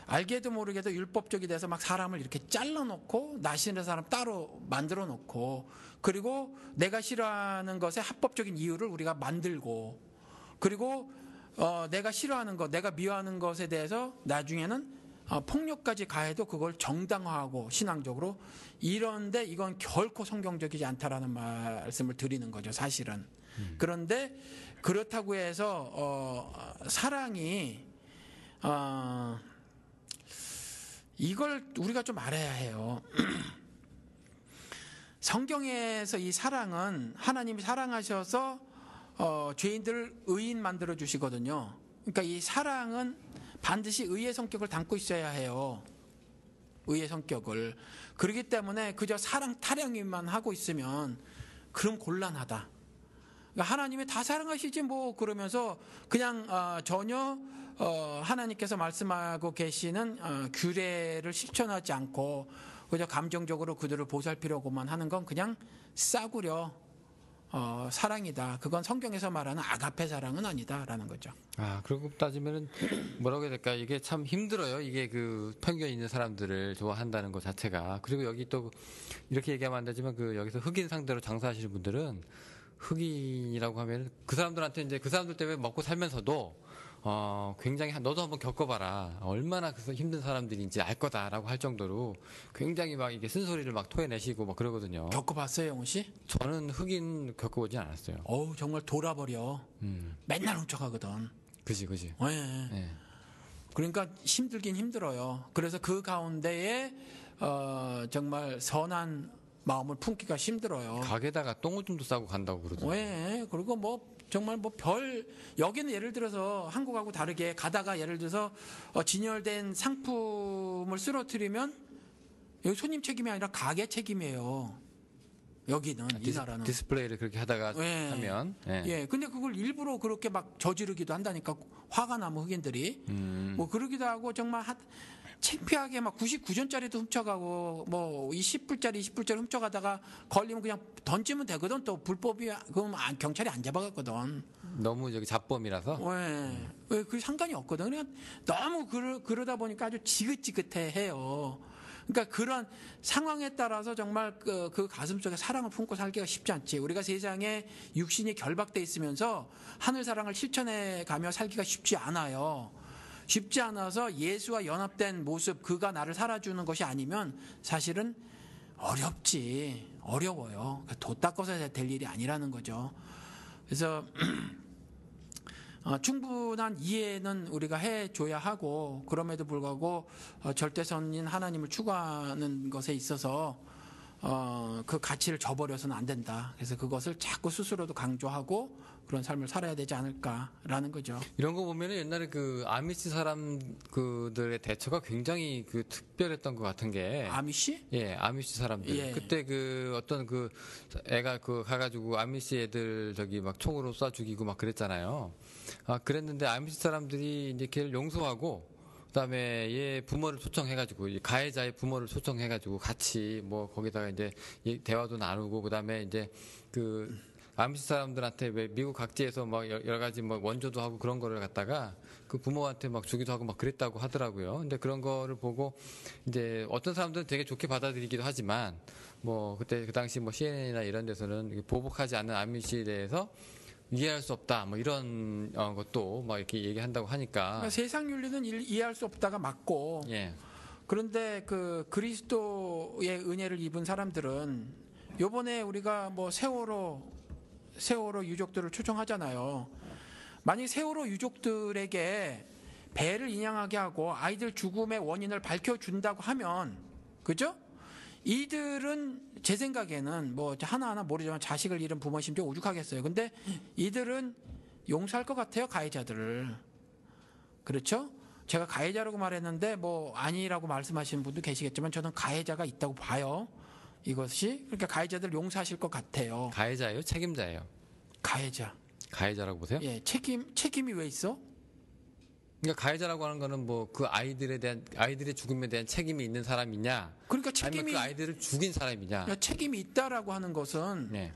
알게도 모르게도 율법적이 돼서 막 사람을 이렇게 잘라놓고 나시는 사람 따로 만들어 놓고 그리고 내가 싫어하는 것에 합법적인 이유를 우리가 만들고 그리고 내가 싫어하는 것, 내가 미워하는 것에 대해서 나중에는 폭력까지 가해도 그걸 정당화하고 신앙적으로 이런데 이건 결코 성경적이지 않다라는 말씀을 드리는 거죠, 사실은. 그런데 그렇다고 해서 사랑이 이걸 우리가 좀 알아야 해요. 성경에서 이 사랑은 하나님이 사랑하셔서 죄인들을 의인 만들어 주시거든요. 그러니까 이 사랑은 반드시 의의 성격을 담고 있어야 해요. 의의 성격을. 그렇기 때문에 그저 사랑 타령만 하고 있으면 그럼 곤란하다. 그러니까 하나님이 다 사랑하시지 뭐 그러면서 그냥 전혀 하나님께서 말씀하고 계시는 규례를 실천하지 않고 그저 감정적으로 그들을 보살피려고만 하는 건 그냥 싸구려 사랑이다. 그건 성경에서 말하는 아가페 사랑은 아니다라는 거죠. 그러고 따지면은 뭐라고 해야 될까? 이게 참 힘들어요. 이게 그 편견 있는 사람들을 좋아한다는 것 자체가. 그리고 여기 또 이렇게 얘기하면 안 되지만 그 여기서 흑인 상대로 장사하시는 분들은 흑인이라고 하면 그 사람들한테 이제 그 사람들 때문에 먹고 살면서도 굉장히 너도 한번 겪어봐라. 얼마나 그 힘든 사람들인지 알 거다라고 할 정도로 굉장히 막 이게 쓴소리를 막 토해내시고 막 그러거든요. 겪어봤어요, 영훈 씨? 저는 흑인 겪어보진 않았어요. 어우, 정말 돌아버려. 맨날 훔쳐가거든. 그지. 네. 네. 그러니까 힘들긴 힘들어요. 그래서 그 가운데에 정말 선한 마음을 품기가 힘들어요. 가게다가 똥오줌도 싸고 간다고 그러더라고요. 네. 그리고 뭐 정말 뭐 여기는 예를 들어서 한국하고 다르게 가다가 예를 들어서 진열된 상품을 쓰러뜨리면 여기 손님 책임이 아니라 가게 책임이에요. 여기는 이 나라는 디스플레이를 그렇게 하다가 네. 하면 예. 근데 그걸 일부러 그렇게 막 저지르기도 한다니까. 화가 나면 흑인들이 뭐 그러기도 하고 정말 창피하게 막 99전짜리도 훔쳐가고 뭐 20불짜리 20불짜리 훔쳐가다가 걸리면 그냥 던지면 되거든. 또 불법이 그럼 경찰이 안 잡아갔거든. 너무 저기 잡범이라서. 왜 그 상관이 없거든. 그냥 너무 그러다 보니까 아주 지긋지긋해요. 그러니까 그런 상황에 따라서 정말 그 가슴 속에 사랑을 품고 살기가 쉽지 않지. 우리가 세상에 육신이 결박돼 있으면서 하늘 사랑을 실천해 가며 살기가 쉽지 않아요. 쉽지 않아서 예수와 연합된 모습, 그가 나를 살아주는 것이 아니면 사실은 어려워요. 도 닦아서 될 일이 아니라는 거죠. 그래서 충분한 이해는 우리가 해줘야 하고, 그럼에도 불구하고 절대선인 하나님을 추구하는 것에 있어서 그 가치를 저버려서는 안 된다. 그래서 그것을 자꾸 스스로도 강조하고 그런 삶을 살아야 되지 않을까라는 거죠. 이런 거 보면은 옛날에 그 아미시 사람 그들의 대처가 굉장히 그 특별했던 것 같은 게. 아미시? 예, 아미시 사람들. 예. 그때 그 어떤 그 애가 그 가가지고 아미시 애들 저기 막 총으로 쏴 죽이고 막 그랬잖아요. 그랬는데 아미시 사람들이 이제 걔를 용서하고 그다음에 얘 부모를 초청해가지고 가해자의 부모를 초청해가지고 같이 뭐 거기다가 이제 대화도 나누고 그다음에 이제 그 아미시 사람들한테 왜 미국 각지에서 막 여러 가지 뭐 원조도 하고 그런 거를 갖다가 그 부모한테 막 주기도 하고 막 그랬다고 하더라고요. 근데 그런 거를 보고 이제 어떤 사람들은 되게 좋게 받아들이기도 하지만 뭐 그때 그 당시 뭐 CNN이나 이런 데서는 보복하지 않는 아미시에 대해서 이해할 수 없다 뭐 이런 것도 막 이렇게 얘기한다고 하니까. 그러니까 세상 윤리는 이해할 수 없다가 맞고. 예. 그런데 그 그리스도의 은혜를 입은 사람들은 요번에 우리가 뭐 세월호 유족들을 초청하잖아요. 만약 세월호 유족들에게 배를 인양하게 하고 아이들 죽음의 원인을 밝혀준다고 하면, 그죠? 이들은 제 생각에는 뭐 하나하나 모르지만 자식을 잃은 부모 심정 오죽하겠어요. 근데 이들은 용서할 것 같아요, 가해자들을. 그렇죠? 제가 가해자라고 말했는데 뭐 아니라고 말씀하시는 분도 계시겠지만 저는 가해자가 있다고 봐요. 이것이 그러니까 가해자들 용서하실 것 같아요. 가해자예요? 책임자예요? 가해자. 가해자라고 보세요? 예, 책임이 왜 있어? 그러니까 가해자라고 하는 거는 뭐 그 아이들의 죽음에 대한 책임이 있는 사람이냐? 그러니까 아니면 그 아이들을 죽인 사람이냐? 책임이 있다라고 하는 것은 네.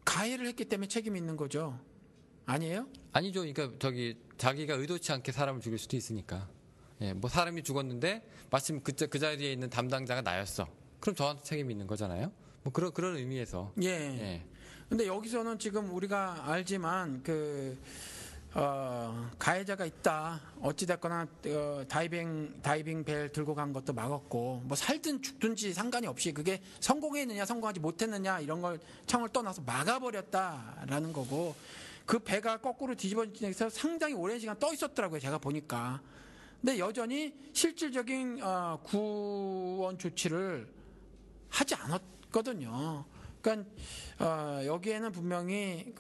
가해를 했기 때문에 책임이 있는 거죠. 아니에요? 아니죠. 그러니까 자기가 의도치 않게 사람을 죽일 수도 있으니까. 예, 뭐 사람이 죽었는데 마침 그 자리에 있는 담당자가 나였어. 그럼 저한테 책임이 있는 거잖아요. 뭐 그런 의미에서. 예. 예. 근데 여기서는 지금 우리가 알지만 가해자가 있다. 어찌됐거나 다이빙 벨 들고 간 것도 막았고 뭐 살든 죽든지 상관이 없이 그게 성공했느냐 성공하지 못했느냐 이런 걸 창을 떠나서 막아버렸다라는 거고, 그 배가 거꾸로 뒤집어지면서 상당히 오랜 시간 떠 있었더라고요, 제가 보니까. 근데 여전히 실질적인 구원 조치를 하지 않았거든요. 그러니까 여기에는 분명히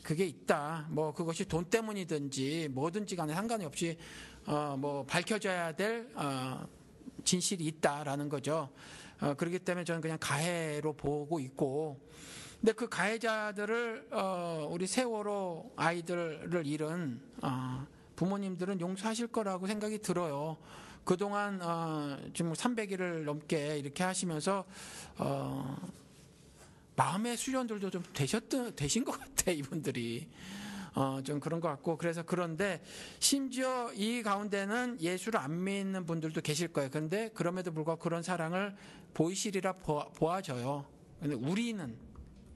그게 있다. 뭐 그것이 돈 때문이든지 뭐든지 간에 상관이 없이 뭐 밝혀져야 될 진실이 있다라는 거죠. 그렇기 때문에 저는 그냥 가해로 보고 있고, 근데 그 가해자들을 우리 세월호 아이들을 잃은 부모님들은 용서하실 거라고 생각이 들어요. 그동안 지금 300일을 넘게 이렇게 하시면서 마음의 수련들도 좀 되신 것 같아, 이분들이. 좀 그런 것 같고, 그래서 그런데 심지어 이 가운데는 예수를 안 믿는 분들도 계실 거예요. 그런데 그럼에도 불구하고 그런 사랑을 보이시리라 보아져요. 근데 우리는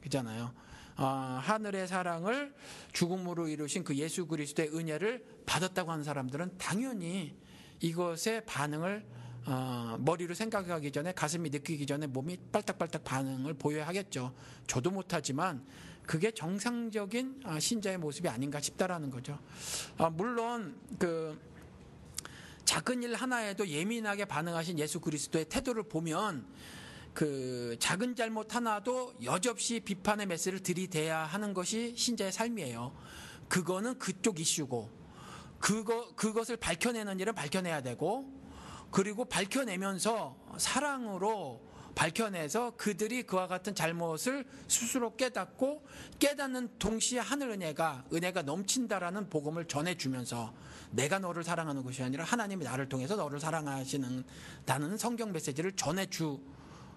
그잖아요. 하늘의 사랑을 죽음으로 이루신 그 예수 그리스도의 은혜를 받았다고 하는 사람들은 당연히 이것에 반응을 머리로 생각하기 전에, 가슴이 느끼기 전에 몸이 빨딱빨딱 반응을 보여야 하겠죠. 저도 못하지만 그게 정상적인 신자의 모습이 아닌가 싶다라는 거죠. 물론 그 작은 일 하나에도 예민하게 반응하신 예수 그리스도의 태도를 보면 그 작은 잘못 하나도 여지없이 비판의 메시지를 들이대야 하는 것이 신자의 삶이에요. 그거는 그쪽 이슈고, 그것을 밝혀내는 일은 밝혀내야 되고, 그리고 밝혀내면서 사랑으로 밝혀내서 그들이 그와 같은 잘못을 스스로 깨닫고, 깨닫는 동시에 하늘 은혜가 넘친다라는 복음을 전해주면서, 내가 너를 사랑하는 것이 아니라 하나님이 나를 통해서 너를 사랑하시는다는 성경 메시지를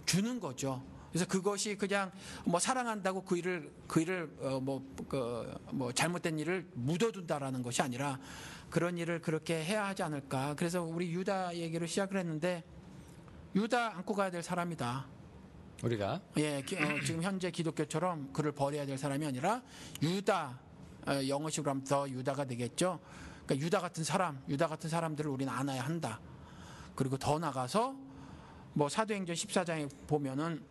주는 거죠. 그래서 그것이 그냥 뭐 사랑한다고 그 일을 잘못된 일을 묻어둔다라는 것이 아니라 그런 일을 그렇게 해야 하지 않을까. 그래서 우리 유다 얘기를 시작을 했는데, 유다 안고 가야 될 사람이다. 우리가 지금 현재 기독교처럼 그를 버려야 될 사람이 아니라 유다, 영어식으로 하면 더 유다가 되겠죠. 그러니까 유다 같은 사람들을 우리는 안아야 한다. 그리고 더 나가서 뭐 사도행전 14장에 보면은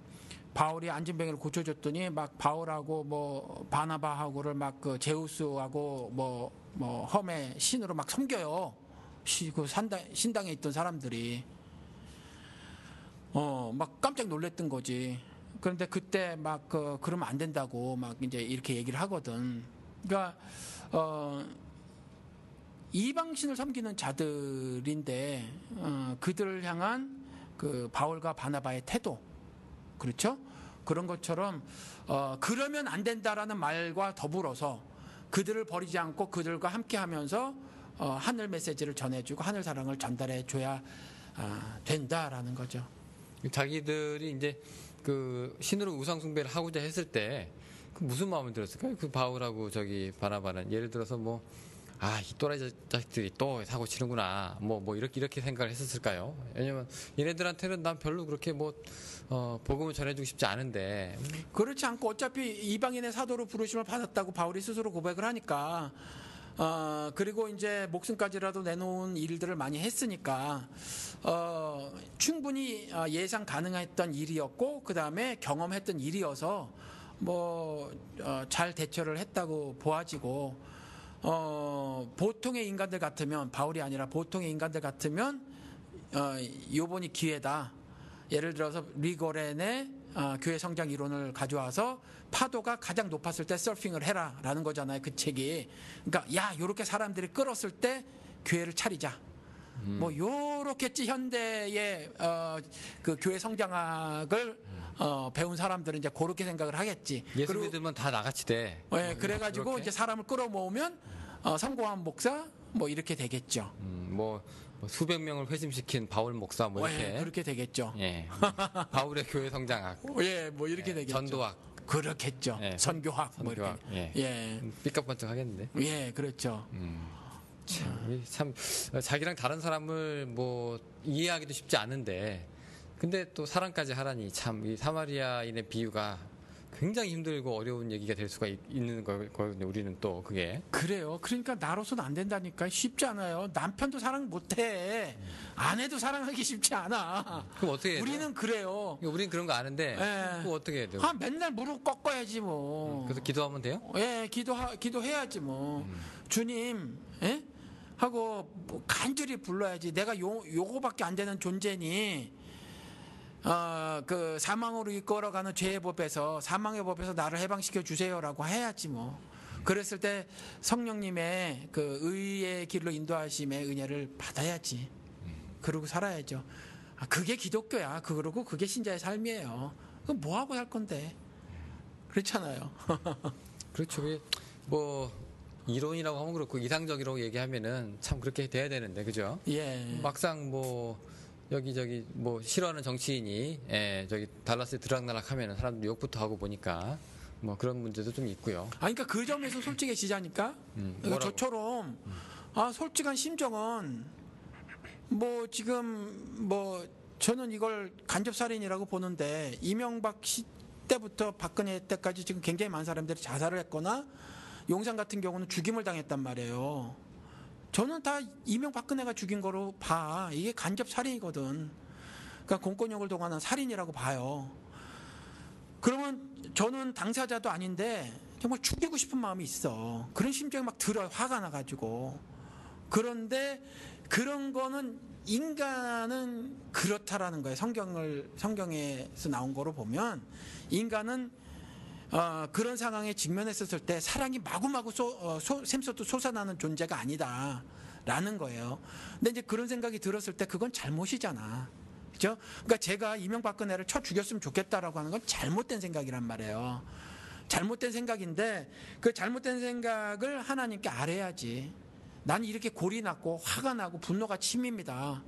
바울이 안진병을 고쳐줬더니 막 바울하고 뭐 바나바하고를 막 그 제우스하고 뭐 험의 신으로 막 섬겨요. 그 신당에 있던 사람들이 막 깜짝 놀랬던 거지. 그런데 그때 막 그러면 안 된다고 막 이제 이렇게 얘기를 하거든. 그러니까 이방신을 섬기는 자들인데 그들을 향한 그 바울과 바나바의 태도, 그렇죠? 그런 것처럼 그러면 안 된다라는 말과 더불어서 그들을 버리지 않고 그들과 함께하면서 하늘 메시지를 전해주고 하늘 사랑을 전달해줘야 된다라는 거죠. 자기들이 이제 그 신으로 우상 숭배를 하고자 했을 때 그 무슨 마음을 들었을까요? 그 바울하고 저기 바나바는 예를 들어서 뭐 이 또라이 자식들이 또 사고 치는구나. 뭐 이렇게 생각을 했었을까요? 왜냐면 얘네들한테는 난 별로 그렇게 복음을 전해주고 싶지 않은데. 그렇지 않고 어차피 이방인의 사도로 부르심을 받았다고 바울이 스스로 고백을 하니까, 그리고 이제 목숨까지라도 내놓은 일들을 많이 했으니까, 충분히 예상 가능했던 일이었고, 그 다음에 경험했던 일이어서, 잘 대처를 했다고 보아지고, 보통의 인간들 같으면, 바울이 아니라 보통의 인간들 같으면 요번이 기회다. 예를 들어서 리고렌의 교회 성장 이론을 가져와서 파도가 가장 높았을 때 서핑을 해라 라는 거잖아요, 그 책이. 그러니까 요렇게 사람들이 끌었을 때 교회를 차리자. 요렇겠지. 현대의 그 교회 성장학을 배운 사람들은 이제 그렇게 생각을 하겠지. 예수 믿으면 다 나같이 돼. 그래가지고 그렇게? 이제 사람을 끌어모으면 성공한 목사 이렇게 되겠죠. 수백 명을 회심시킨 바울 목사 이렇게. 그렇게 되겠죠. 예. 바울의 교회 성장학. 이렇게 되겠죠. 전도학. 그렇겠죠. 예. 선교학. 선교학. 삐까뻔쩍 하겠는데. 그렇죠. 참 자기랑 다른 사람을 이해하기도 쉽지 않은데, 근데 또 사랑까지 하라니 참 이 사마리아인의 비유가 굉장히 힘들고 어려운 얘기가 될 수가 있는 거거든요. 우리는 또 그게. 그래요. 그러니까 나로서는 안 된다니까. 쉽지 않아요. 남편도 사랑 못해. 아내도 사랑하기 쉽지 않아. 그럼 어떻게 해야 돼요? 우리는 그래요. 우리는 그런 거 아는데 그럼 어떻게 해야 돼요? 맨날 무릎 꺾어야지 뭐. 그래서 기도하면 돼요? 기도해야지 뭐. 주님, 하고 간절히 불러야지. 내가 요거밖에 안 되는 존재니 그 사망으로 이끌어가는 죄의 법에서, 사망의 법에서 나를 해방시켜 주세요라고 해야지 뭐. 그랬을 때 성령님의 그 의의 길로 인도하심의 은혜를 받아야지. 그러고 살아야죠. 그게 기독교야. 그러고 그게 신자의 삶이에요. 그럼 뭐 하고 살 건데? 그렇잖아요. 그렇죠. 그게 뭐 이론이라고 하면 그렇고 이상적이라고 얘기하면은 참 그렇게 돼야 되는데, 그죠? 예. 막상 뭐 여기저기 뭐 싫어하는 정치인이 저기 달라스에 들락날락하면은 사람들 욕부터 하고 보니까 뭐 그런 문제도 좀 있고요. 그러니까 그 점에서 솔직해지자니까. 그러니까 뭐라고? 저처럼 솔직한 심정은 뭐 지금 뭐 저는 이걸 간접살인이라고 보는데 이명박 씨 때부터 박근혜 때까지 지금 굉장히 많은 사람들이 자살을 했거나 용산 같은 경우는 죽임을 당했단 말이에요. 저는 다 이명박근혜가 죽인 거로 봐. 이게 간접살인이거든. 그러니까 공권력을 동원한 살인이라고 봐요. 그러면 저는 당사자도 아닌데 정말 죽이고 싶은 마음이 있어. 그런 심정이 막 들어요. 화가 나가지고. 그런데 그런 거는 인간은 그렇다라는 거예요. 성경에서 나온 거로 보면 인간은 그런 상황에 직면했었을 때 사랑이 마구마구 샘솟도 솟아나는 존재가 아니다라는 거예요. 근데 이제 그런 생각이 들었을 때 그건 잘못이잖아. 그죠? 그러니까 제가 이명박근혜를 쳐 죽였으면 좋겠다라고 하는 건 잘못된 생각이란 말이에요. 잘못된 생각인데 그 잘못된 생각을 하나님께 아뢰야지. 나는 이렇게 골이 났고 화가 나고 분노가 치밉니다.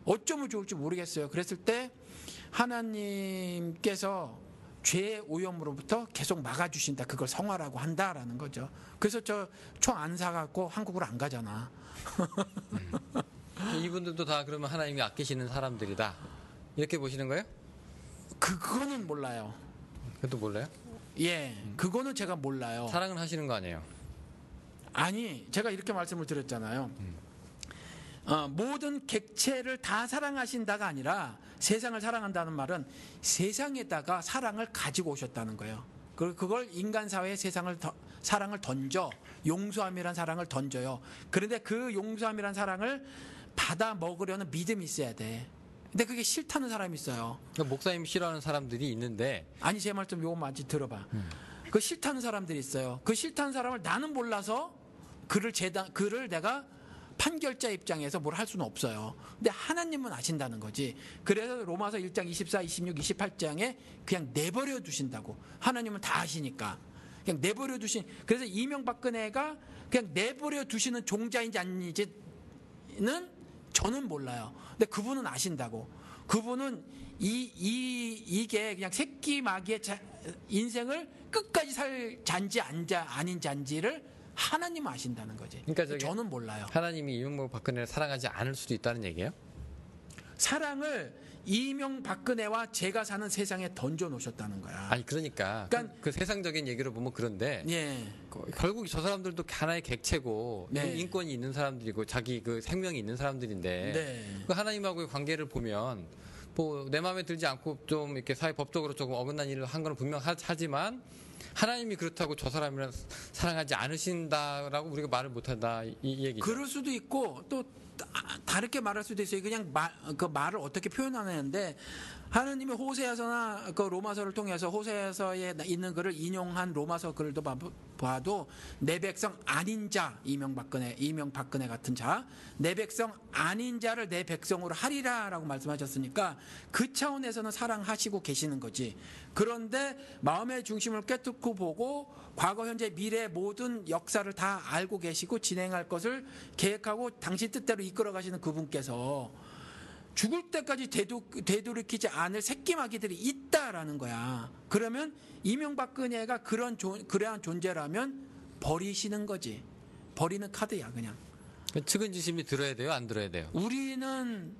어쩌면 좋을지 모르겠어요. 그랬을 때 하나님께서 죄의 오염으로부터 계속 막아주신다. 그걸 성화라고 한다라는 거죠. 그래서 저 총 안 사갖고 한국으로 안 가잖아. 이분들도 다 그러면 하나님이 아끼시는 사람들이다, 이렇게 보시는 거예요? 그거는 몰라요. 그것도 몰라요? 예, 그거는 제가 몰라요. 사랑은 하시는 거 아니에요? 아니, 제가 이렇게 말씀을 드렸잖아요. 모든 객체를 다 사랑하신다가 아니라 세상을 사랑한다는 말은 세상에다가 사랑을 가지고 오셨다는 거예요. 그걸 인간 사회에 사랑을 던져, 용서함이란 사랑을 던져요. 그런데 그 용서함이란 사랑을 받아 먹으려는 믿음이 있어야 돼. 근데 그게 싫다는 사람이 있어요. 그러니까 목사님이 싫어하는 사람들이 있는데. 아니, 제 말 좀 요것만 들어봐. 그 싫다는 사람들이 있어요. 그 싫다는 사람을 나는 몰라서 그를 내가 판결자 입장에서 뭘 할 수는 없어요. 근데 하나님은 아신다는 거지. 그래서 로마서 1장 24, 26, 28장에 그냥 내버려 두신다고. 하나님은 다 아시니까. 그냥 내버려 두신. 그래서 이명박근혜가 그냥 내버려 두시는 종자인지 아닌지는 저는 몰라요. 근데 그분은 아신다고. 그분은 이게 그냥 새끼 마귀의 인생을 끝까지 살 잔지 아닌 잔지를 하나님은 아신다는 거지. 그러니까 저는 몰라요. 하나님이 이명박근혜를 사랑하지 않을 수도 있다는 얘기예요? 사랑을 이명박근혜와 제가 사는 세상에 던져 놓으셨다는 거야. 아니 그러니까 그 세상적인 얘기로 보면 그런데 예. 결국 저 사람들도 하나의 객체고 네. 인권이 있는 사람들이고 자기 그 생명이 있는 사람들인데 네. 그 하나님하고의 관계를 보면 뭐 내 마음에 들지 않고 좀 이렇게 사회 법적으로 조금 어긋난 일을 한 건 분명하지만 하나님이 그렇다고 저 사람이랑 사랑하지 않으신다라고 우리가 말을 못한다, 이 얘기죠. 그럴 수도 있고 또 다르게 말할 수도 있어요. 그냥 그 말을 어떻게 표현하는데 하나님이 호세아서나 그 로마서를 통해서 호세아서에 있는 글을 인용한 로마서 글도 봐도 내 백성 아닌 자, 이명박근혜 같은 자, 내 백성 아닌 자를 내 백성으로 하리라라고 말씀하셨으니까 그 차원에서는 사랑하시고 계시는 거지. 그런데 마음의 중심을 꿰뚫고 보고 과거, 현재, 미래 모든 역사를 다 알고 계시고 진행할 것을 계획하고 당신 뜻대로 이끌어 가시는 그분께서 죽을 때까지 되돌이키지 않을 새끼마귀들이 있다라는 거야. 그러면 이명박근혜가 그러한 존재라면 버리시는 거지. 버리는 카드야, 그냥. 측은지심이 들어야 돼요, 안 들어야 돼요? 우리는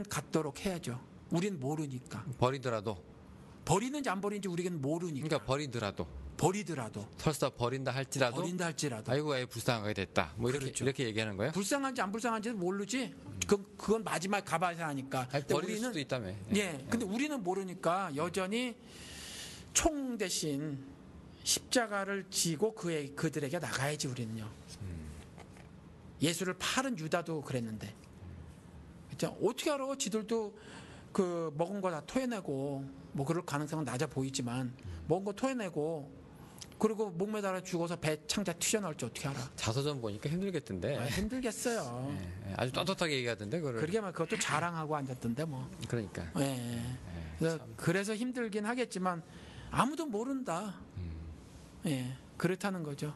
갖도록 해야죠. 우리는 모르니까. 버리더라도. 버리는지 안 버리는지 우리는 모르니까. 그러니까 버리더라도. 설사 버린다 할지라도. 아이고, 애 불쌍하게 됐다. 뭐 이렇게 얘기하는 거예요? 불쌍한지 안 불쌍한지는 모르지. 그건 마지막에 가봐야 하니까. 아니, 버릴 수도 있다며. 예. 근데 우리는 모르니까 여전히 총 대신 십자가를 지고 그들에게 나가야지 우리는요. 예수를 팔은 유다도 그랬는데. 그렇죠? 어떻게 알아? 지들도 그 먹은 거 다 토해내고 뭐 그럴 가능성은 낮아 보이지만 먹은 거 토해내고 그리고 목매달아 죽어서 배 창자 튀어나올지 어떻게 알아? 자서전 보니까 힘들겠던데. 힘들겠어요. 아주 떳떳하게 얘기하던데 그거를. 그러게 말 그것도 자랑하고 앉았던데 뭐. 그러니까. 그래서 힘들긴 하겠지만 아무도 모른다. 그렇다는 거죠.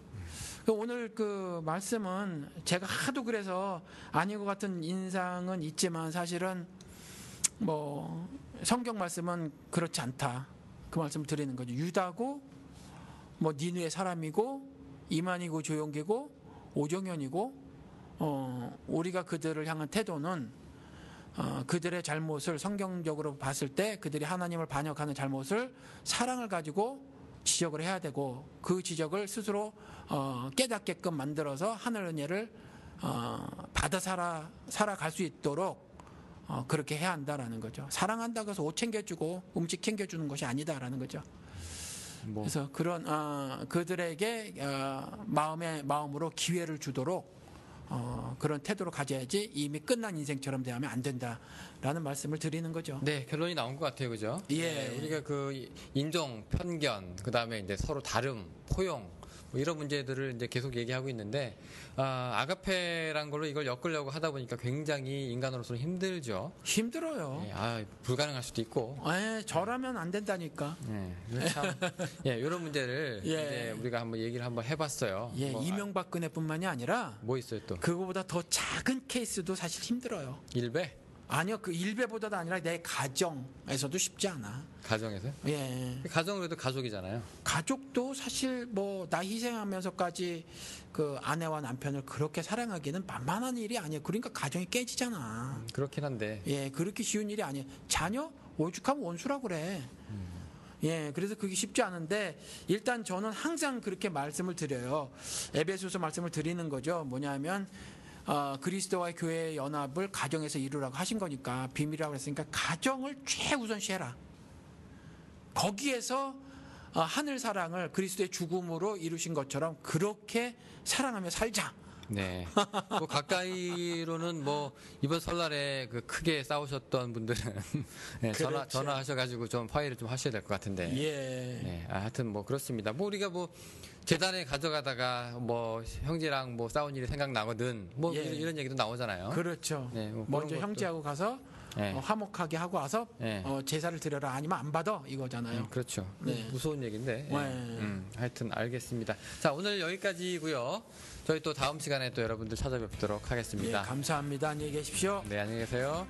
오늘 그 말씀은 제가 하도 그래서 아닌 것 같은 인상은 있지만 사실은 뭐 성경 말씀은 그렇지 않다. 그 말씀을 드리는 거죠. 유다고 뭐 니누의 사람이고 이만이고 조용기고 오정현이고 우리가 그들을 향한 태도는 그들의 잘못을 성경적으로 봤을 때 그들이 하나님을 반역하는 잘못을 사랑을 가지고 지적을 해야 되고 그 지적을 스스로 깨닫게끔 만들어서 하늘 은혜를 받아 살아갈 수 있도록 그렇게 해야 한다라는 거죠. 사랑한다고 해서 옷 챙겨주고 음식 챙겨주는 것이 아니다라는 거죠. 그래서 그런 그들에게 마음으로 기회를 주도록 그런 태도로 가져야지 이미 끝난 인생처럼 대하면 안 된다라는 말씀을 드리는 거죠. 네, 결론이 나온 것 같아요, 그죠? 예. 우리가 그 인종, 편견, 그 다음에 이제 서로 다름, 포용 뭐 이런 문제들을 이제 계속 얘기하고 있는데 아가페란 걸로 이걸 엮으려고 하다 보니까 굉장히 인간으로서는 힘들죠. 힘들어요. 불가능할 수도 있고. 저라면 안 된다니까. 참, 이런 문제를 이제 우리가 한번 얘기를 한번 해봤어요. 이명박근혜뿐만이 아니라 뭐 있어요 또? 그거보다 더 작은 케이스도 사실 힘들어요. 일배? 아니요, 그 일배보다도 아니라 내 가정에서도 쉽지 않아. 가정에서? 가정은 그래도 가족이잖아요. 가족도 사실 뭐 나 희생하면서까지 그 아내와 남편을 그렇게 사랑하기는 만만한 일이 아니에요. 그러니까 가정이 깨지잖아. 그렇긴 한데. 그렇게 쉬운 일이 아니에요. 자녀 오죽하면 원수라고 그래. 그래서 그게 쉽지 않은데 일단 저는 항상 그렇게 말씀을 드려요. 에베소서 말씀을 드리는 거죠. 뭐냐면 그리스도와 교회의 연합을 가정에서 이루라고 하신 거니까 비밀이라고 했으니까 가정을 최우선시해라. 거기에서 하늘 사랑을 그리스도의 죽음으로 이루신 것처럼 그렇게 사랑하며 살자. 네. 뭐 가까이로는 뭐 이번 설날에 그 크게 싸우셨던 분들은 전화하셔가지고 좀 화해를 좀 하셔야 될 것 같은데. 하여튼 뭐 그렇습니다. 뭐 우리가 뭐 재단에 가져가다가 뭐 형제랑 뭐 싸운 일이 생각나거든. 뭐 이런 얘기도 나오잖아요. 그렇죠. 뭐 먼저 형제하고 가서 화목하게 하고 와서 제사를 드려라 아니면 안 받아 이거잖아요. 그렇죠. 무서운 얘기인데. 하여튼 알겠습니다. 자, 오늘 여기까지고요. 저희 또 다음 시간에 또 여러분들 찾아뵙도록 하겠습니다. 감사합니다. 안녕히 계십시오. 네, 안녕히 계세요.